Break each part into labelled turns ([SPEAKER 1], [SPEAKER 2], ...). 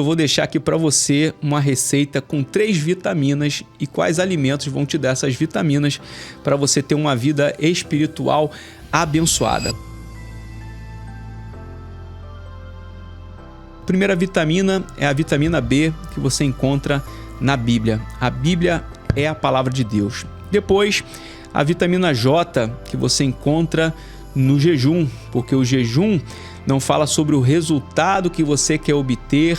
[SPEAKER 1] Eu vou deixar aqui para você uma receita com 3 vitaminas e quais alimentos vão te dar essas vitaminas para você ter uma vida espiritual abençoada. A primeira vitamina é a vitamina B, que você encontra na Bíblia. A Bíblia é a palavra de Deus. Depois, a vitamina J, que você encontra no jejum, porque o jejum não fala sobre o resultado que você quer obter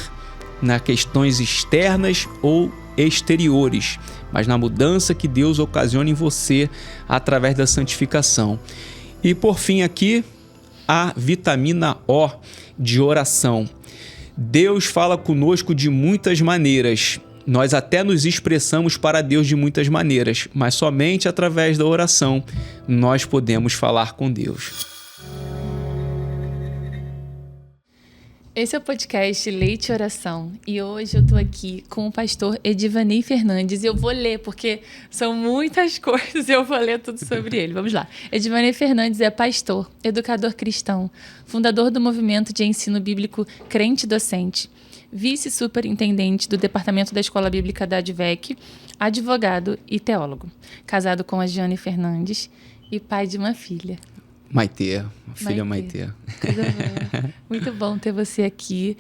[SPEAKER 1] nas questões externas ou exteriores, mas na mudança que Deus ocasiona em você através da santificação. E por fim aqui, a vitamina O, de oração. Deus fala conosco de muitas maneiras. Nós até nos expressamos para Deus de muitas maneiras, mas somente através da oração nós podemos falar com Deus.
[SPEAKER 2] Esse é o podcast Leite e Oração e hoje eu tô aqui com o pastor Edivanei Fernandes e eu vou ler porque são muitas coisas e eu vou ler tudo sobre ele. Vamos lá. Edivanei Fernandes é pastor, educador cristão, fundador do movimento de ensino bíblico Crente Docente, vice-superintendente do departamento da Escola Bíblica da ADVEC, advogado e teólogo, casado com a Giane Fernandes e pai de uma filha.
[SPEAKER 1] Maitê, filha Maitê.
[SPEAKER 2] Muito bom ter você aqui.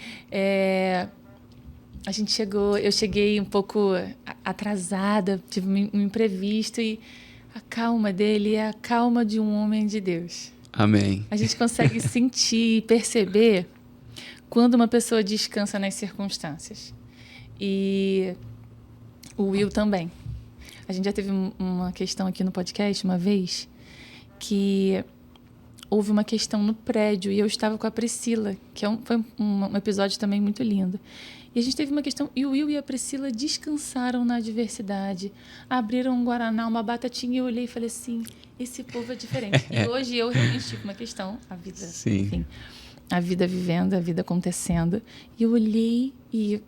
[SPEAKER 2] Eu cheguei um pouco atrasada, tive um imprevisto e a calma dele é a calma de um homem de Deus.
[SPEAKER 1] Amém.
[SPEAKER 2] A gente consegue sentir e perceber quando uma pessoa descansa nas circunstâncias. E o Will também. A gente já teve uma questão aqui no podcast uma vez que houve uma questão no prédio e eu estava com a Priscila, que foi um episódio também muito lindo. E a gente teve uma questão, e o Will e a Priscila descansaram na adversidade, abriram um guaraná, uma batatinha, e eu olhei e falei assim, esse povo é diferente. E hoje eu realmente tive uma questão, a vida,
[SPEAKER 1] Sim.
[SPEAKER 2] Enfim, a vida vivendo, a vida acontecendo. E eu olhei e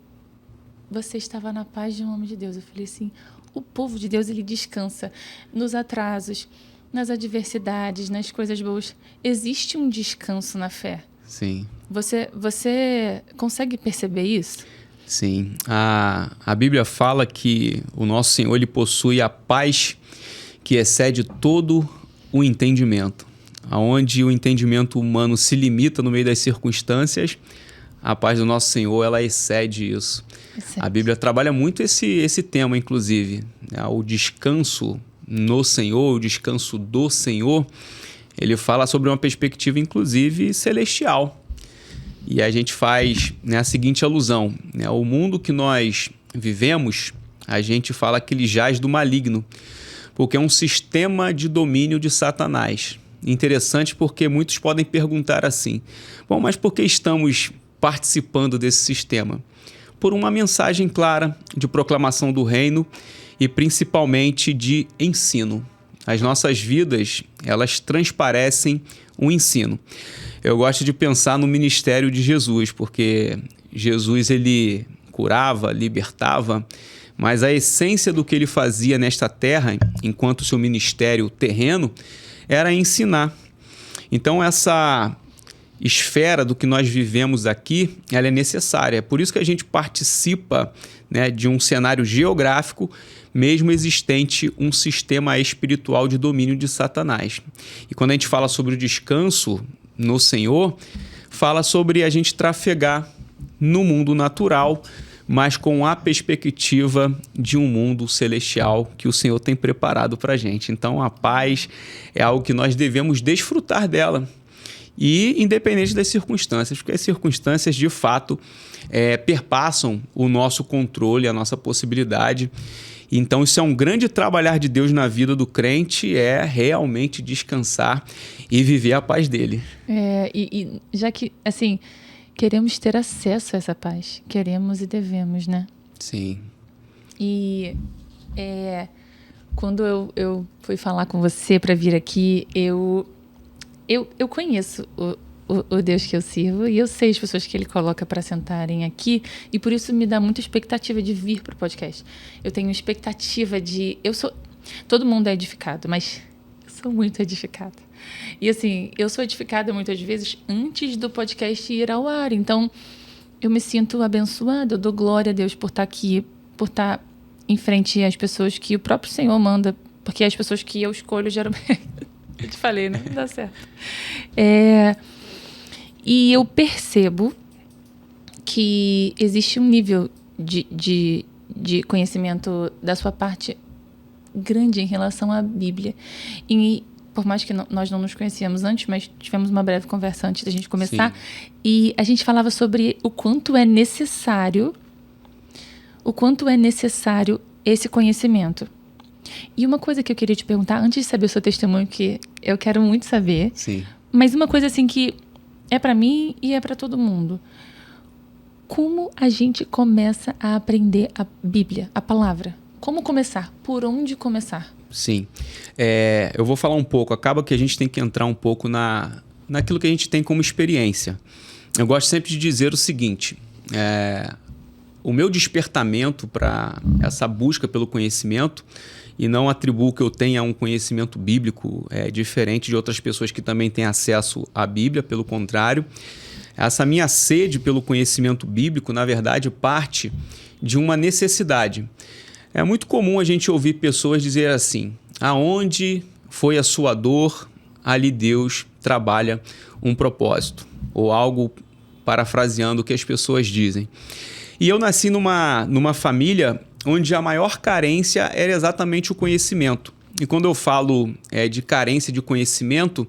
[SPEAKER 2] você estava na paz de um homem de Deus. Eu falei assim, o povo de Deus, ele descansa nos atrasos, nas adversidades, nas coisas boas. Existe um descanso na fé.
[SPEAKER 1] Sim.
[SPEAKER 2] Você consegue perceber isso?
[SPEAKER 1] Sim. A Bíblia fala que o nosso Senhor ele possui a paz que excede todo o entendimento. Onde o entendimento humano se limita no meio das circunstâncias, a paz do nosso Senhor ela excede isso. A Bíblia trabalha muito esse tema, inclusive, né? O descanso no Senhor, o descanso do Senhor, ele fala sobre uma perspectiva, inclusive, celestial. E a gente faz, né, a seguinte alusão, né? O mundo que nós vivemos, a gente fala que ele jaz do maligno, porque é um sistema de domínio de Satanás. Interessante porque muitos podem perguntar assim, bom, mas por que estamos participando desse sistema? Por uma mensagem clara de proclamação do reino e principalmente de ensino. As nossas vidas, elas transparecem um ensino. Eu gosto de pensar no ministério de Jesus, porque Jesus ele curava, libertava, mas a essência do que ele fazia nesta terra, enquanto seu ministério terreno, era ensinar. Então essa esfera do que nós vivemos aqui, ela é necessária. É por isso que a gente participa, né, de um cenário geográfico, mesmo existente um sistema espiritual de domínio de Satanás. E quando a gente fala sobre o descanso no Senhor, fala sobre a gente trafegar no mundo natural, mas com a perspectiva de um mundo celestial que o Senhor tem preparado para a gente. Então a paz é algo que nós devemos desfrutar dela. E independente das circunstâncias, porque as circunstâncias de fato perpassam o nosso controle, a nossa possibilidade. Então isso é um grande trabalhar de Deus na vida do crente, é realmente descansar e viver a paz dele.
[SPEAKER 2] E já que, assim, queremos ter acesso a essa paz, queremos e devemos, né?
[SPEAKER 1] Sim.
[SPEAKER 2] E quando eu fui falar com você para vir aqui, eu conheço o Deus que eu sirvo e eu sei as pessoas que ele coloca para sentarem aqui e por isso me dá muita expectativa de vir para o podcast. Eu tenho expectativa de... Todo mundo é edificado, mas eu sou muito edificada. E assim, eu sou edificada muitas vezes antes do podcast ir ao ar. Então, eu me sinto abençoada, eu dou glória a Deus por estar aqui, por estar em frente às pessoas que o próprio Senhor manda, porque as pessoas que eu escolho geralmente... Eu te falei, né? Não dá certo. E eu percebo que existe um nível de conhecimento da sua parte grande em relação à Bíblia. E por mais que nós não nos conhecíamos antes, mas tivemos uma breve conversa antes da gente começar, sim, e a gente falava sobre o quanto é necessário esse conhecimento. E uma coisa que eu queria te perguntar, antes de saber o seu testemunho, que eu quero muito saber,
[SPEAKER 1] sim,
[SPEAKER 2] mas uma coisa assim que é para mim e é para todo mundo. Como a gente começa a aprender a Bíblia, a palavra? Como começar? Por onde começar?
[SPEAKER 1] Sim. Eu vou falar um pouco. Acaba que a gente tem que entrar um pouco naquilo que a gente tem como experiência. Eu gosto sempre de dizer o seguinte. O meu despertamento para essa busca pelo conhecimento, e não atribuo que eu tenha um conhecimento bíblico diferente de outras pessoas que também têm acesso à Bíblia, pelo contrário. Essa minha sede pelo conhecimento bíblico, na verdade, parte de uma necessidade. É muito comum a gente ouvir pessoas dizer assim: aonde foi a sua dor, ali Deus trabalha um propósito. Ou algo parafraseando o que as pessoas dizem. E eu nasci numa família onde a maior carência era exatamente o conhecimento. E quando eu falo de carência de conhecimento,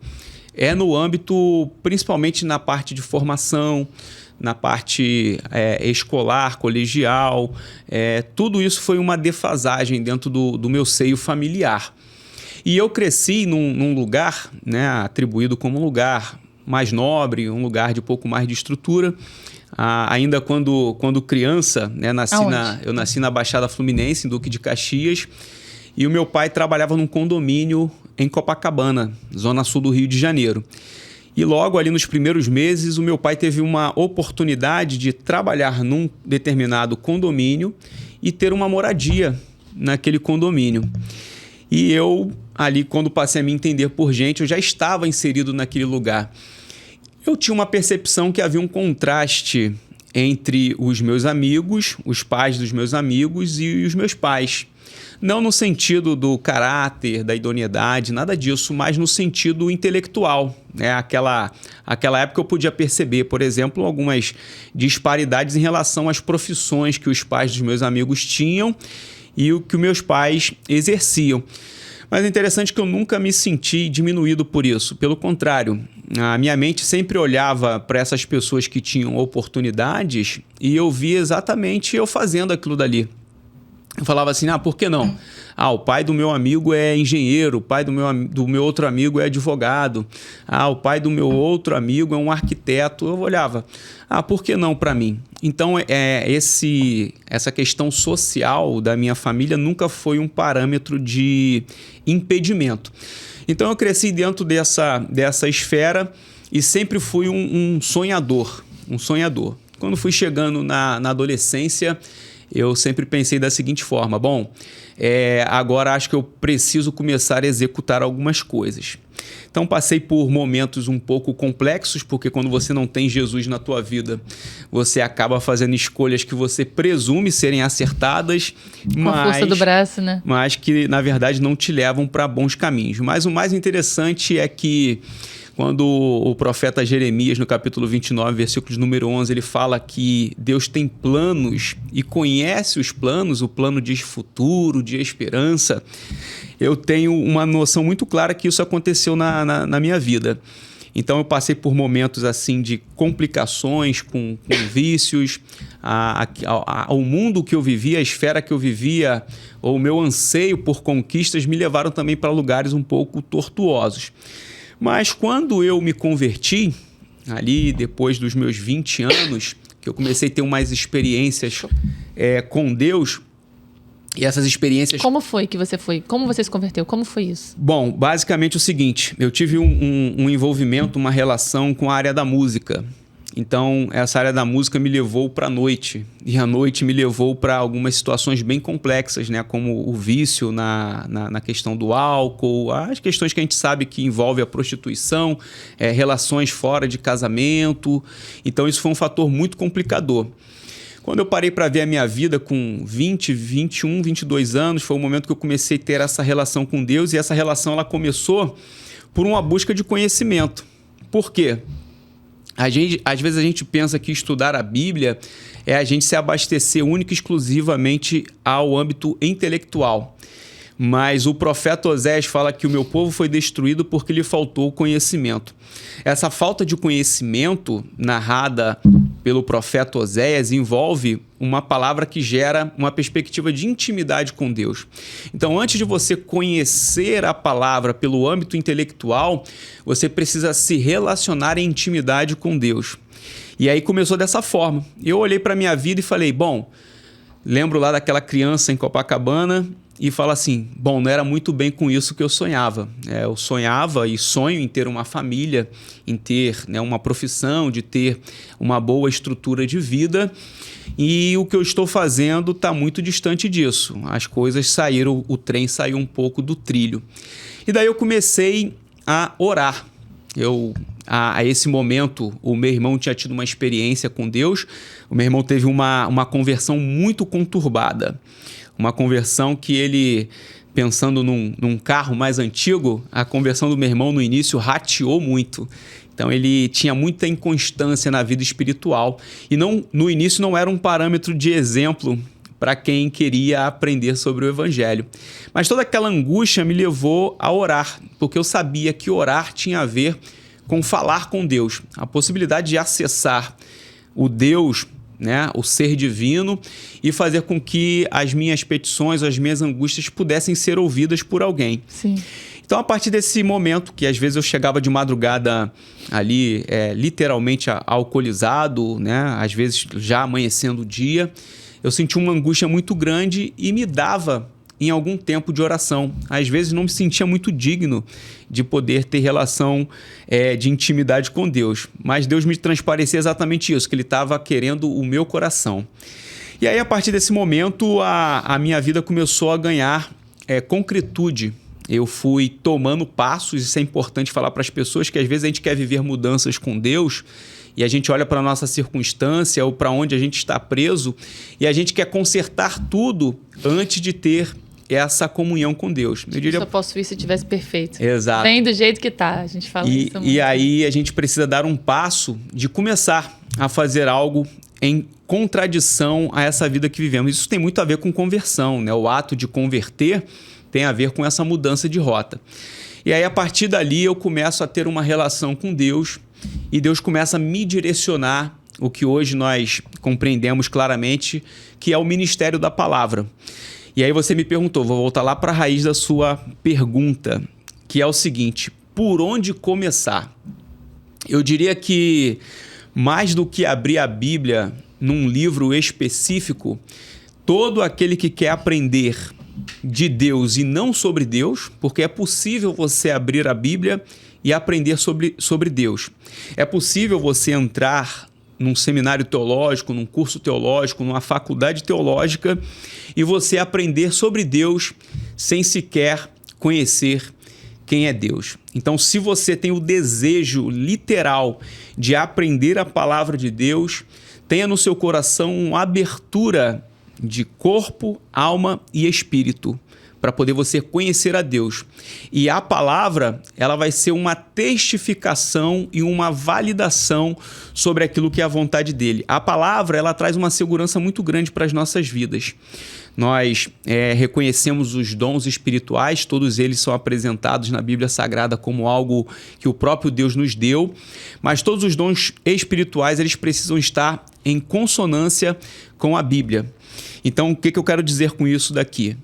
[SPEAKER 1] é no âmbito, principalmente na parte de formação, na parte escolar, colegial. Tudo isso foi uma defasagem dentro do meu seio familiar. E eu cresci num lugar, né, atribuído como um lugar mais nobre, um lugar de pouco mais de estrutura. Ainda quando criança, né, eu nasci na Baixada Fluminense, em Duque de Caxias, e o meu pai trabalhava num condomínio em Copacabana, zona sul do Rio de Janeiro. E logo ali nos primeiros meses, o meu pai teve uma oportunidade de trabalhar num determinado condomínio e ter uma moradia naquele condomínio. E eu, ali, quando passei a me entender por gente, eu já estava inserido naquele lugar. Eu tinha uma percepção que havia um contraste entre os meus amigos, os pais dos meus amigos e os meus pais. Não no sentido do caráter, da idoneidade, nada disso, mas no sentido intelectual, né? Aquela época eu podia perceber, por exemplo, algumas disparidades em relação às profissões que os pais dos meus amigos tinham e o que os meus pais exerciam. Mas é interessante que eu nunca me senti diminuído por isso. Pelo contrário, a minha mente sempre olhava para essas pessoas que tinham oportunidades e eu via exatamente eu fazendo aquilo dali. Eu falava assim, por que não? O pai do meu amigo é engenheiro, o pai do meu outro amigo é advogado, o pai do meu outro amigo é um arquiteto. Eu olhava, por que não para mim? Então, essa questão social da minha família nunca foi um parâmetro de impedimento. Então, eu cresci dentro dessa esfera e sempre fui um sonhador. Quando fui chegando na adolescência, eu sempre pensei da seguinte forma: agora acho que eu preciso começar a executar algumas coisas. Então passei por momentos um pouco complexos, porque quando você não tem Jesus na tua vida, você acaba fazendo escolhas que você presume serem acertadas,
[SPEAKER 2] com a força do braço, né?
[SPEAKER 1] Mas que na verdade não te levam para bons caminhos. Mas o mais interessante é que quando o profeta Jeremias, no capítulo 29, versículo de número 11, ele fala que Deus tem planos e conhece os planos, o plano de futuro, de esperança. Eu tenho uma noção muito clara que isso aconteceu na minha vida. Então, eu passei por momentos assim de complicações com vícios. O mundo que eu vivia, a esfera que eu vivia, ou o meu anseio por conquistas me levaram também para lugares um pouco tortuosos. Mas quando eu me converti, ali depois dos meus 20 anos, que eu comecei a ter umas experiências com Deus, e essas experiências...
[SPEAKER 2] Como foi que você foi? Como você se converteu? Como foi isso?
[SPEAKER 1] Bom, basicamente o seguinte, eu tive um envolvimento, uma relação com a área da música. Então, essa área da música me levou para a noite. E a noite me levou para algumas situações bem complexas, né? Como o vício na questão do álcool, as questões que a gente sabe que envolve a prostituição, relações fora de casamento. Então, isso foi um fator muito complicador. Quando eu parei para ver a minha vida com 20, 21, 22 anos, foi o momento que eu comecei a ter essa relação com Deus. E essa relação ela começou por uma busca de conhecimento. Por quê? Às vezes a gente pensa que estudar a Bíblia é a gente se abastecer única e exclusivamente ao âmbito intelectual. Mas o profeta Oséias fala que o meu povo foi destruído porque lhe faltou conhecimento. Essa falta de conhecimento narrada pelo profeta Oséias envolve uma palavra que gera uma perspectiva de intimidade com Deus. Então, antes de você conhecer a palavra pelo âmbito intelectual, você precisa se relacionar em intimidade com Deus. E aí começou dessa forma. Eu olhei para a minha vida e falei, bom, lembro lá daquela criança em Copacabana e falo assim, bom, não era muito bem com isso que eu sonhava. Eu sonhava e sonho em ter uma família, em ter, né, uma profissão, de ter uma boa estrutura de vida. E o que eu estou fazendo está muito distante disso. As coisas saíram, o trem saiu um pouco do trilho. E daí eu comecei a orar. A esse momento, o meu irmão tinha tido uma experiência com Deus. O meu irmão teve uma conversão muito conturbada. Uma conversão que ele, pensando num carro mais antigo, a conversão do meu irmão no início rateou muito. Então ele tinha muita inconstância na vida espiritual. E no início não era um parâmetro de exemplo para quem queria aprender sobre o Evangelho. Mas toda aquela angústia me levou a orar, porque eu sabia que orar tinha a ver com falar com Deus. A possibilidade de acessar o Deus, né, o ser divino, e fazer com que as minhas petições, as minhas angústias pudessem ser ouvidas por alguém.
[SPEAKER 2] Sim.
[SPEAKER 1] Então, a partir desse momento, que às vezes eu chegava de madrugada ali, literalmente alcoolizado, né, às vezes já amanhecendo o dia, eu senti uma angústia muito grande e me dava em algum tempo de oração. Às vezes não me sentia muito digno de poder ter relação de intimidade com Deus. Mas Deus me transparecia exatamente isso, que Ele estava querendo o meu coração. E aí, a partir desse momento, a minha vida começou a ganhar concretude. Eu fui tomando passos, isso é importante falar para as pessoas, que às vezes a gente quer viver mudanças com Deus e a gente olha para a nossa circunstância ou para onde a gente está preso e a gente quer consertar tudo antes de ter essa comunhão com Deus. Eu diria...
[SPEAKER 2] só posso ir se tivesse perfeito.
[SPEAKER 1] Exato.
[SPEAKER 2] Bem do jeito que tá, a gente fala isso muito.
[SPEAKER 1] E aí a gente precisa dar um passo de começar a fazer algo em contradição a essa vida que vivemos. Isso tem muito a ver com conversão, né? O ato de converter tem a ver com essa mudança de rota. E aí, a partir dali, eu começo a ter uma relação com Deus e Deus começa a me direcionar o que hoje nós compreendemos claramente, que é o ministério da palavra. E aí você me perguntou, vou voltar lá para a raiz da sua pergunta, que é o seguinte, por onde começar? Eu diria que, mais do que abrir a Bíblia num livro específico, todo aquele que quer aprender de Deus e não sobre Deus, porque é possível você abrir a Bíblia e aprender sobre Deus. É possível você entrar num seminário teológico, num curso teológico, numa faculdade teológica e você aprender sobre Deus sem sequer conhecer quem é Deus. Então, se você tem o desejo literal de aprender a palavra de Deus, tenha no seu coração uma abertura de corpo, alma e espírito, para poder você conhecer a Deus. E a palavra, ela vai ser uma testificação e uma validação sobre aquilo que é a vontade dele. A palavra, ela traz uma segurança muito grande para as nossas vidas. Nós reconhecemos os dons espirituais, todos eles são apresentados na Bíblia Sagrada como algo que o próprio Deus nos deu, mas todos os dons espirituais, eles precisam estar em consonância com a Bíblia. Então, o que eu quero dizer com isso daqui?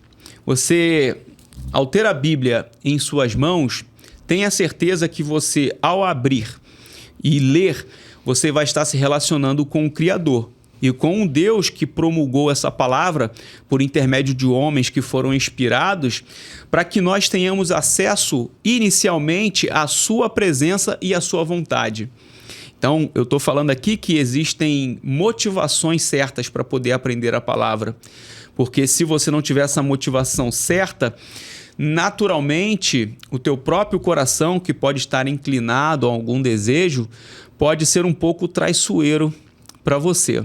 [SPEAKER 1] Você, ao ter a Bíblia em suas mãos, tenha certeza que você, ao abrir e ler, você vai estar se relacionando com o Criador e com um Deus que promulgou essa palavra por intermédio de homens que foram inspirados para que nós tenhamos acesso inicialmente à sua presença e à sua vontade. Então, eu estou falando aqui que existem motivações certas para poder aprender a palavra. Porque se você não tiver essa motivação certa, naturalmente, o teu próprio coração, que pode estar inclinado a algum desejo, pode ser um pouco traiçoeiro para você.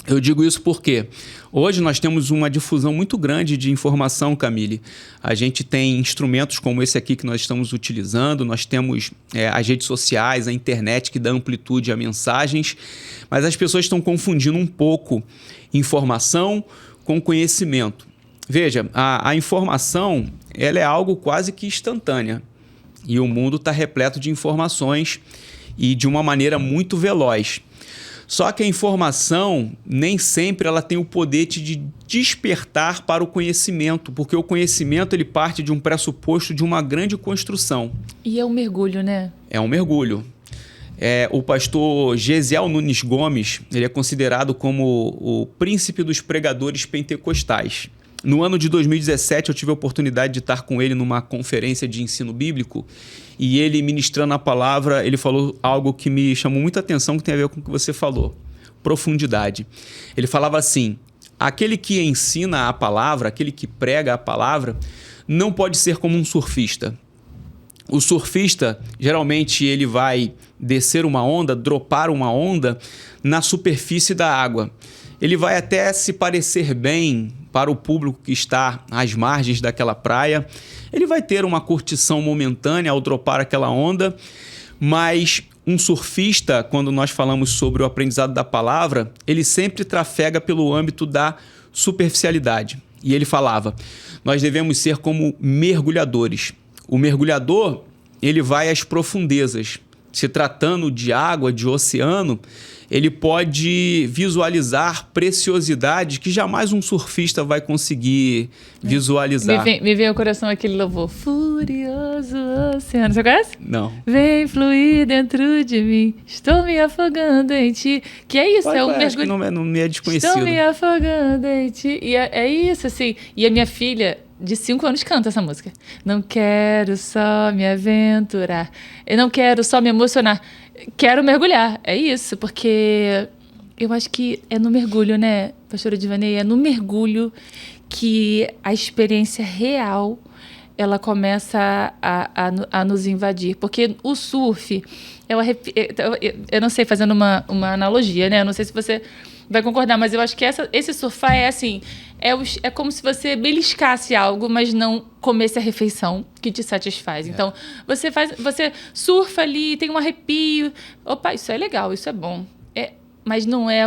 [SPEAKER 1] Eu digo isso porque hoje nós temos uma difusão muito grande de informação, Camille. A gente tem instrumentos como esse aqui que nós estamos utilizando, nós temos as redes sociais, a internet que dá amplitude a mensagens, mas as pessoas estão confundindo um pouco informação com conhecimento. Veja, a informação ela é algo quase que instantânea e o mundo está repleto de informações e de uma maneira muito veloz. Só que a informação nem sempre ela tem o poder de despertar para o conhecimento, porque o conhecimento ele parte de um pressuposto de uma grande construção.
[SPEAKER 2] E é um mergulho, né?
[SPEAKER 1] É um mergulho. O pastor Gesiel Nunes Gomes, ele é considerado como o príncipe dos pregadores pentecostais. No ano de 2017, eu tive a oportunidade de estar com ele numa conferência de ensino bíblico e ele, ministrando a palavra, ele falou algo que me chamou muita atenção, que tem a ver com o que você falou, profundidade. Ele falava assim, aquele que ensina a palavra, aquele que prega a palavra, não pode ser como um surfista. O surfista, geralmente, ele vai descer uma onda, dropar uma onda na superfície da água. Ele vai até se parecer bem para o público que está às margens daquela praia. Ele vai ter uma curtição momentânea ao dropar aquela onda, mas um surfista, quando nós falamos sobre o aprendizado da palavra, ele sempre trafega pelo âmbito da superficialidade. E ele falava, nós devemos ser como mergulhadores. O mergulhador, ele vai às profundezas. Se tratando de água, de oceano, ele pode visualizar preciosidades que jamais um surfista vai conseguir visualizar.
[SPEAKER 2] Me vem ao coração aquele louvor, furioso oceano. Você conhece?
[SPEAKER 1] Não.
[SPEAKER 2] Vem fluir dentro de mim, estou me afogando em ti. Que é isso, é um mergulho.
[SPEAKER 1] Acho que não me é desconhecido.
[SPEAKER 2] Estou me afogando em ti. E é isso, assim. E a minha filha de 5 anos canta essa música. Não quero só me aventurar, eu não quero só me emocionar, quero mergulhar. É isso, porque eu acho que é no mergulho, né, pastora Divanei? É no mergulho que a experiência real ela começa a nos invadir. Porque o surf, eu não sei, fazendo uma analogia, né? Eu não sei se você vai concordar, mas eu acho que esse surfar é assim, é como se você beliscasse algo, mas não comesse a refeição que te satisfaz. Então, você surfa ali, tem um arrepio. Opa, isso é legal, isso é bom. Mas não é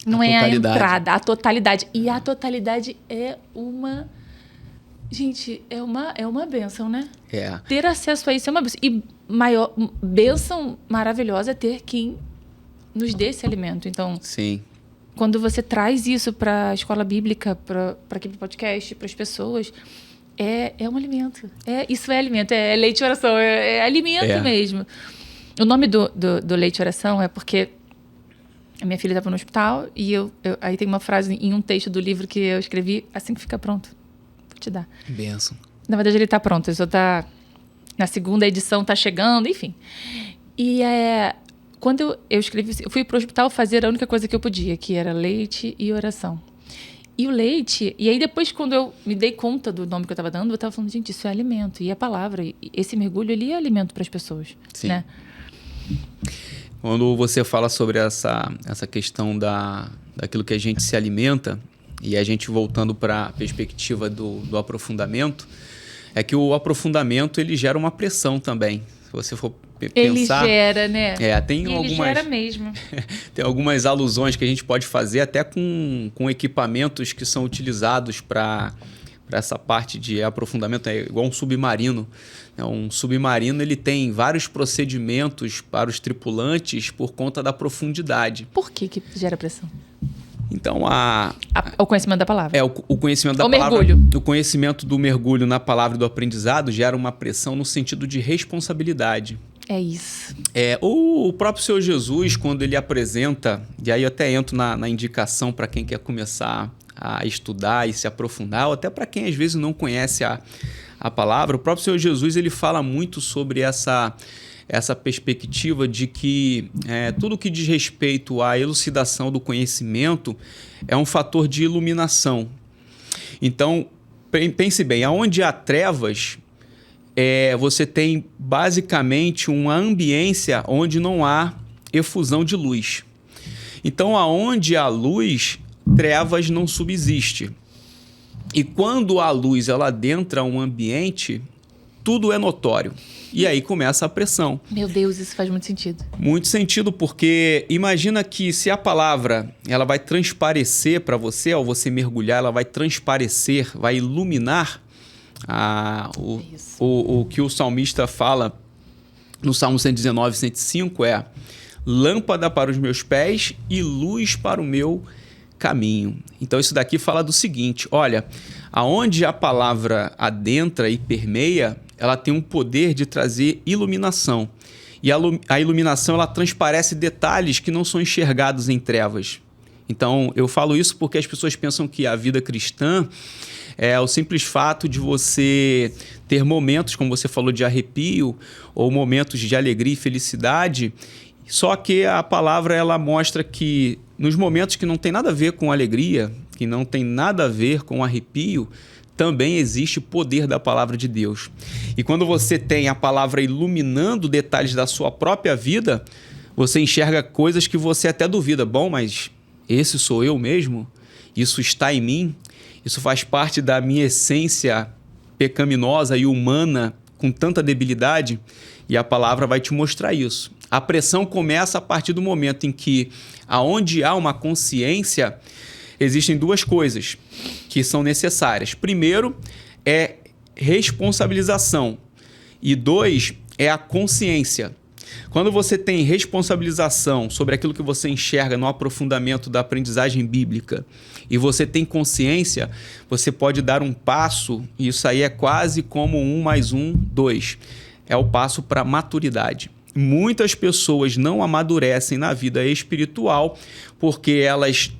[SPEAKER 2] não é a entrada, a totalidade. E a totalidade é uma... Gente, é uma bênção, né? Ter acesso a isso é uma bênção. E maior bênção maravilhosa é ter quem nos dê esse alimento. Então,
[SPEAKER 1] sim,
[SPEAKER 2] quando você traz isso para a escola bíblica, para aqui para o podcast, para as pessoas, é um alimento. Isso é alimento, é leite e oração, é alimento mesmo. O nome do leite e oração é porque a minha filha estava no hospital e aí tem uma frase em um texto do livro que eu escrevi, assim que fica pronto, vou te dar.
[SPEAKER 1] Bênção.
[SPEAKER 2] Na verdade, ele está pronto, ele só está na segunda edição, está chegando, enfim. E quando eu escrevi, eu fui para o hospital fazer a única coisa que eu podia, que era leite e oração. E o leite... E aí depois, quando eu me dei conta do nome que eu estava dando, eu estava falando, gente, isso é alimento. E a palavra, esse mergulho, ele é alimento para as pessoas.
[SPEAKER 1] Sim.
[SPEAKER 2] Né?
[SPEAKER 1] Quando você fala sobre essa questão daquilo que a gente se alimenta, e a gente voltando para a perspectiva do aprofundamento, é que o aprofundamento ele gera uma pressão também. Se você for pensar...
[SPEAKER 2] Ele gera, né?
[SPEAKER 1] Ele
[SPEAKER 2] gera mesmo.
[SPEAKER 1] Tem algumas alusões que a gente pode fazer até com equipamentos que são utilizados para essa parte de aprofundamento. É igual um submarino. Um submarino ele tem vários procedimentos para os tripulantes por conta da profundidade.
[SPEAKER 2] Por que gera pressão?
[SPEAKER 1] Então,
[SPEAKER 2] o conhecimento da palavra.
[SPEAKER 1] O conhecimento da palavra.
[SPEAKER 2] Mergulho.
[SPEAKER 1] O conhecimento do mergulho na palavra e do aprendizado gera uma pressão no sentido de responsabilidade.
[SPEAKER 2] É isso.
[SPEAKER 1] O próprio Senhor Jesus, quando ele apresenta, e aí eu até entro na indicação para quem quer começar a estudar e se aprofundar, ou até para quem às vezes não conhece a palavra, o próprio Senhor Jesus ele fala muito sobre essa essa perspectiva de que tudo que diz respeito à elucidação do conhecimento é um fator de iluminação. Então, pense bem, aonde há trevas, você tem basicamente uma ambiência onde não há efusão de luz. Então, aonde há luz, trevas não subsiste. E quando a luz ela adentra um ambiente, tudo é notório. E aí começa a pressão.
[SPEAKER 2] Meu Deus, isso faz muito sentido.
[SPEAKER 1] Muito sentido, porque imagina que se a palavra ela vai transparecer para você, ao você mergulhar, ela vai transparecer, vai iluminar o que o salmista fala no Salmo 119, 105 é: lâmpada para os meus pés e luz para o meu caminho. Então isso daqui fala do seguinte: olha, aonde a palavra adentra e permeia, ela tem um poder de trazer iluminação. E a iluminação ela transparece detalhes que não são enxergados em trevas. Então eu falo isso porque as pessoas pensam que a vida cristã é o simples fato de você ter momentos, como você falou, de arrepio, ou momentos de alegria e felicidade. Só que a palavra ela mostra que nos momentos que não tem nada a ver com alegria, que não tem nada a ver com arrepio, também existe poder da palavra de Deus. E quando você tem a palavra iluminando detalhes da sua própria vida, você enxerga coisas que você até duvida. Bom, mas esse sou eu mesmo? Isso está em mim? Isso faz parte da minha essência pecaminosa e humana com tanta debilidade? E a palavra vai te mostrar isso. A pressão começa a partir do momento em que, aonde há uma consciência, existem duas coisas que são necessárias. Primeiro é responsabilização e dois é a consciência. Quando você tem responsabilização sobre aquilo que você enxerga no aprofundamento da aprendizagem bíblica e você tem consciência, você pode dar um passo, e isso aí é quase como 1 mais 1, 2. É o passo para a maturidade. Muitas pessoas não amadurecem na vida espiritual porque elas,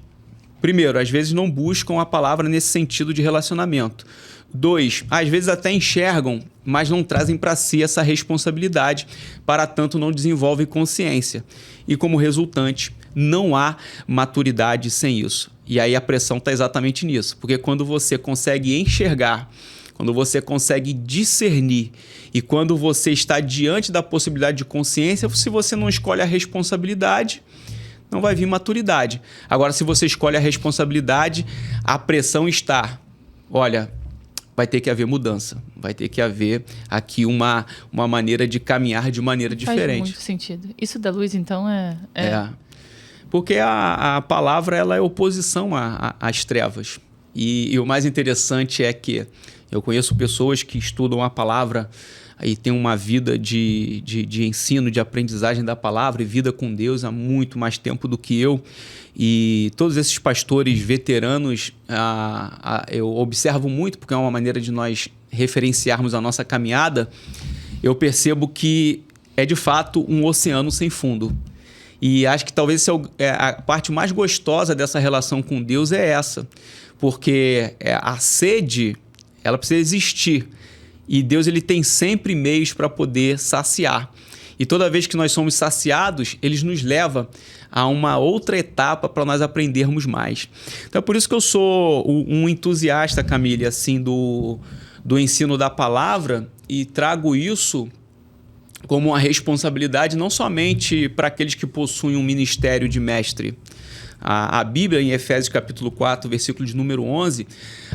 [SPEAKER 1] primeiro, às vezes não buscam a palavra nesse sentido de relacionamento. 2, às vezes até enxergam, mas não trazem para si essa responsabilidade, para tanto não desenvolvem consciência. E como resultante, não há maturidade sem isso. E aí a pressão está exatamente nisso, porque quando você consegue enxergar, quando você consegue discernir e quando você está diante da possibilidade de consciência, se você não escolhe a responsabilidade, não vai vir maturidade. Agora, se você escolhe a responsabilidade, a pressão está. Olha, vai ter que haver mudança. Vai ter que haver aqui uma maneira de caminhar de maneira diferente.
[SPEAKER 2] Faz muito sentido. Isso da luz, então, é...
[SPEAKER 1] Porque a palavra ela é oposição às trevas. E o mais interessante é que eu conheço pessoas que estudam a palavra e têm uma vida de ensino, de aprendizagem da palavra e vida com Deus há muito mais tempo do que eu. E todos esses pastores veteranos, eu observo muito, porque é uma maneira de nós referenciarmos a nossa caminhada, eu percebo que é de fato um oceano sem fundo. E acho que talvez a parte mais gostosa dessa relação com Deus é essa, porque a sede, ela precisa existir. E Deus ele tem sempre meios para poder saciar. E toda vez que nós somos saciados, ele nos leva a uma outra etapa para nós aprendermos mais. Então é por isso que eu sou um entusiasta, Camille, assim, do ensino da palavra e trago isso como uma responsabilidade não somente para aqueles que possuem um ministério de mestre. A Bíblia, em Efésios capítulo 4, versículo de número 11,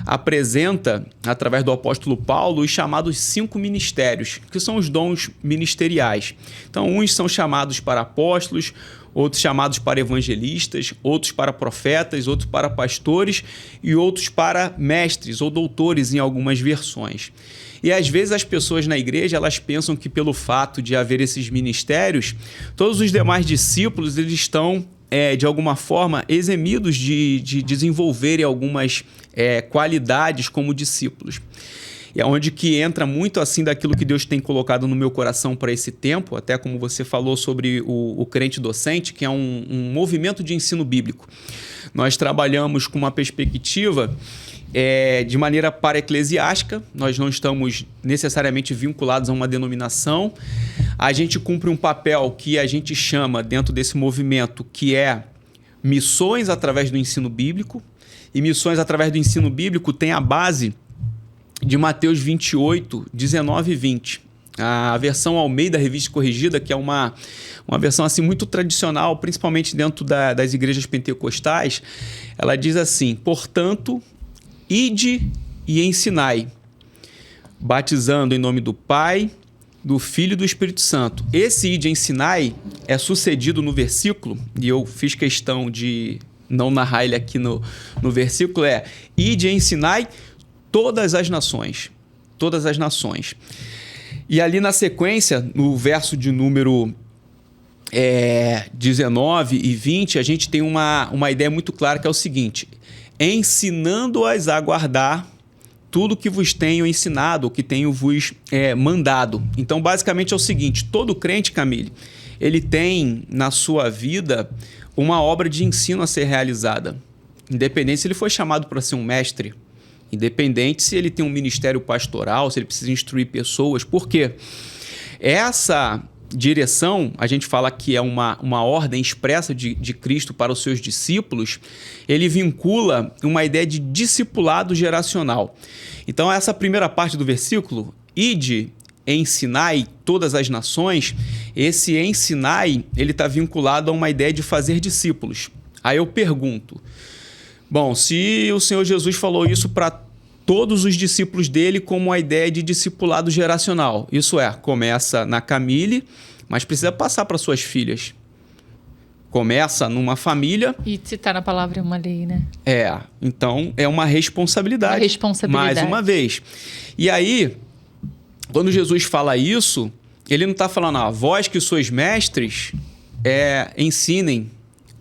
[SPEAKER 1] apresenta, através do apóstolo Paulo, os chamados 5 ministérios, que são os dons ministeriais. Então, uns são chamados para apóstolos, outros chamados para evangelistas, outros para profetas, outros para pastores e outros para mestres ou doutores em algumas versões. E às vezes as pessoas na igreja elas pensam que pelo fato de haver esses ministérios, todos os demais discípulos eles estão de alguma forma eximidos de desenvolverem algumas qualidades como discípulos. E é onde que entra muito assim daquilo que Deus tem colocado no meu coração para esse tempo, até como você falou sobre o crente docente, que é um movimento de ensino bíblico. Nós trabalhamos com uma perspectiva de maneira para-eclesiástica, nós não estamos necessariamente vinculados a uma denominação. A gente cumpre um papel que a gente chama, dentro desse movimento, que é missões através do ensino bíblico. E missões através do ensino bíblico tem a base de Mateus 28, 19 e 20. A versão Almeida Revista Corrigida, que é uma versão assim, muito tradicional, principalmente dentro das igrejas pentecostais, ela diz assim: portanto, ide e ensinai, batizando em nome do Pai, do Filho e do Espírito Santo. Esse ide e ensinai é sucedido no versículo, e eu fiz questão de não narrar ele aqui no versículo, é: ide e ensinai todas as nações. Todas as nações. E ali na sequência, no verso de número 19 e 20, a gente tem uma ideia muito clara, que é o seguinte: ensinando-as a guardar tudo que vos tenho ensinado, o que tenho vos mandado. Então, basicamente é o seguinte: todo crente, Camille, ele tem na sua vida uma obra de ensino a ser realizada. Independente se ele foi chamado para ser um mestre, independente se ele tem um ministério pastoral, se ele precisa instruir pessoas. Por quê? Essa direção, a gente fala que é uma ordem expressa de Cristo para os seus discípulos, ele vincula uma ideia de discipulado geracional. Então, essa primeira parte do versículo, ide, ensinai todas as nações, esse ensinai, ele está vinculado a uma ideia de fazer discípulos. Aí eu pergunto, bom, se o Senhor Jesus falou isso para todos os discípulos dele como a ideia de discipulado geracional, isso é, começa na Camille, mas precisa passar para suas filhas. Começa numa família.
[SPEAKER 2] E citar na palavra é uma lei, né?
[SPEAKER 1] Então é uma responsabilidade.
[SPEAKER 2] Uma responsabilidade.
[SPEAKER 1] Mais uma vez. E aí, quando Jesus fala isso, ele não está falando, vós que sois mestres, ensinem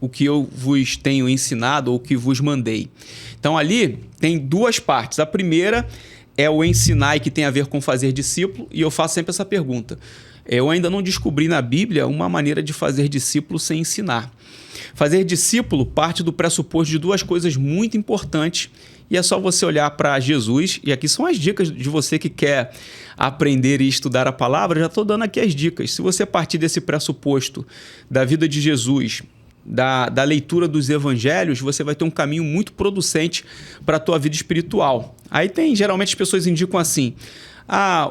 [SPEAKER 1] o que eu vos tenho ensinado ou o que vos mandei. Então ali tem duas partes. A primeira é o ensinar, que tem a ver com fazer discípulo, e eu faço sempre essa pergunta. Eu ainda não descobri na Bíblia uma maneira de fazer discípulo sem ensinar. Fazer discípulo parte do pressuposto de duas coisas muito importantes, e é só você olhar para Jesus, e aqui são as dicas de você que quer aprender e estudar a palavra, já estou dando aqui as dicas. Se você partir desse pressuposto da vida de Jesus, da leitura dos evangelhos, você vai ter um caminho muito producente para a tua vida espiritual. Aí geralmente as pessoas indicam assim,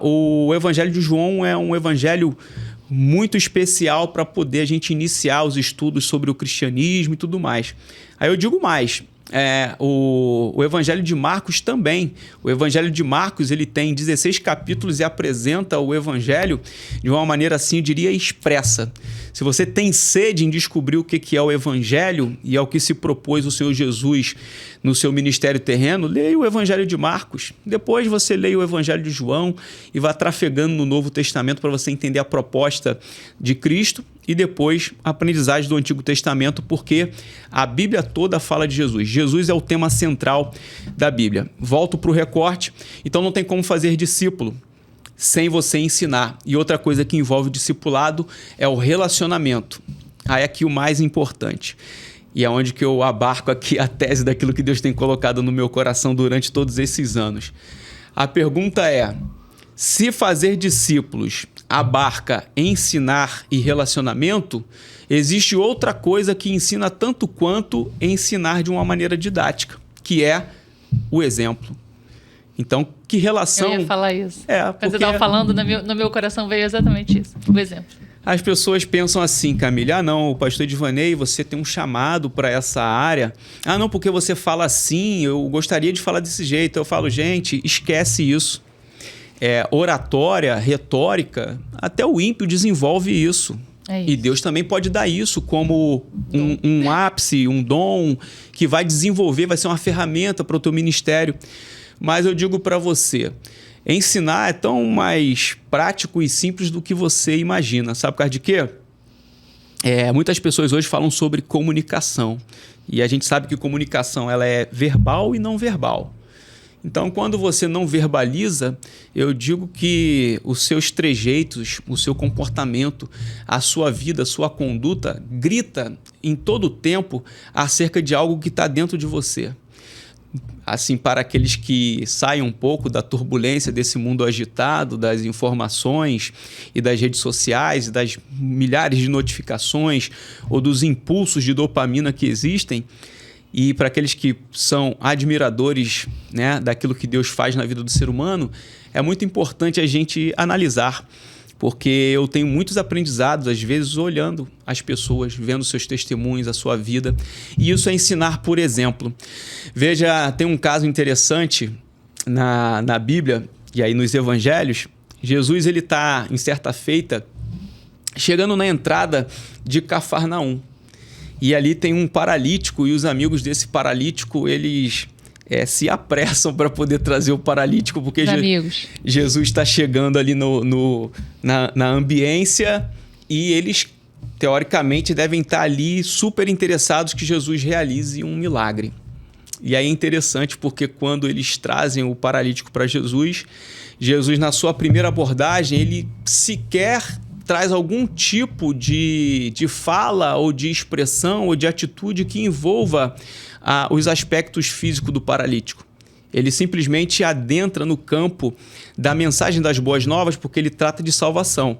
[SPEAKER 1] o evangelho de João é um evangelho muito especial para poder a gente iniciar os estudos sobre o cristianismo e tudo mais. Aí eu digo mais, o evangelho de Marcos também. O evangelho de Marcos, ele tem 16 capítulos e apresenta o evangelho de uma maneira assim, eu diria, expressa. Se você tem sede em descobrir o que é o evangelho e ao que se propôs o Senhor Jesus no seu ministério terreno, leia o evangelho de Marcos. Depois você leia o evangelho de João e vá trafegando no Novo Testamento para você entender a proposta de Cristo, e depois a aprendizagem do Antigo Testamento, porque a Bíblia toda fala de Jesus. Jesus é o tema central da Bíblia. Volto para o recorte. Então não tem como fazer discípulo sem você ensinar. E outra coisa que envolve o discipulado é o relacionamento. Aí aqui o mais importante. E é onde que eu abarco aqui a tese daquilo que Deus tem colocado no meu coração durante todos esses anos. A pergunta é: se fazer discípulos abarca ensinar e relacionamento, existe outra coisa que ensina tanto quanto ensinar de uma maneira didática, que é o exemplo. Então, que relação...
[SPEAKER 2] Eu ia falar isso.
[SPEAKER 1] Porque...
[SPEAKER 2] Quando você estava falando, no meu coração veio exatamente isso, o exemplo.
[SPEAKER 1] As pessoas pensam assim, Camille, não, o pastor Edvanei, você tem um chamado para essa área. Não, porque você fala assim, eu gostaria de falar desse jeito. Eu falo, gente, esquece isso. Oratória, retórica, até o ímpio desenvolve isso. E Deus também pode dar isso como um ápice, um dom que vai desenvolver, vai ser uma ferramenta para o teu ministério. Mas eu digo para você, ensinar é tão mais prático e simples do que você imagina. Sabe por causa de quê? Muitas pessoas hoje falam sobre comunicação. E a gente sabe que comunicação ela é verbal e não verbal. Então, quando você não verbaliza, eu digo que os seus trejeitos, o seu comportamento, a sua vida, a sua conduta grita em todo o tempo acerca de algo que está dentro de você. assim, para aqueles que saem um pouco da turbulência desse mundo agitado, das informações e das redes sociais, e das milhares de notificações ou dos impulsos de dopamina que existem, e para aqueles que são admiradores, né, daquilo que Deus faz na vida do ser humano, é muito importante a gente analisar, porque eu tenho muitos aprendizados, às vezes, olhando as pessoas, vendo seus testemunhos, a sua vida. E isso é ensinar por exemplo. Veja, tem um caso interessante na Bíblia, e aí nos Evangelhos. Jesus está, em certa feita, chegando na entrada de Cafarnaum. E ali tem um paralítico, e os amigos desse paralítico, eles... se apressam para poder trazer o paralítico, porque Jesus está chegando ali na ambiência, e eles, teoricamente, devem estar ali super interessados que Jesus realize um milagre. E aí é interessante porque quando eles trazem o paralítico para Jesus, na sua primeira abordagem, ele sequer traz algum tipo de fala ou de expressão ou de atitude que envolva os aspectos físicos do paralítico. Ele simplesmente adentra no campo da mensagem das boas novas, porque ele trata de salvação.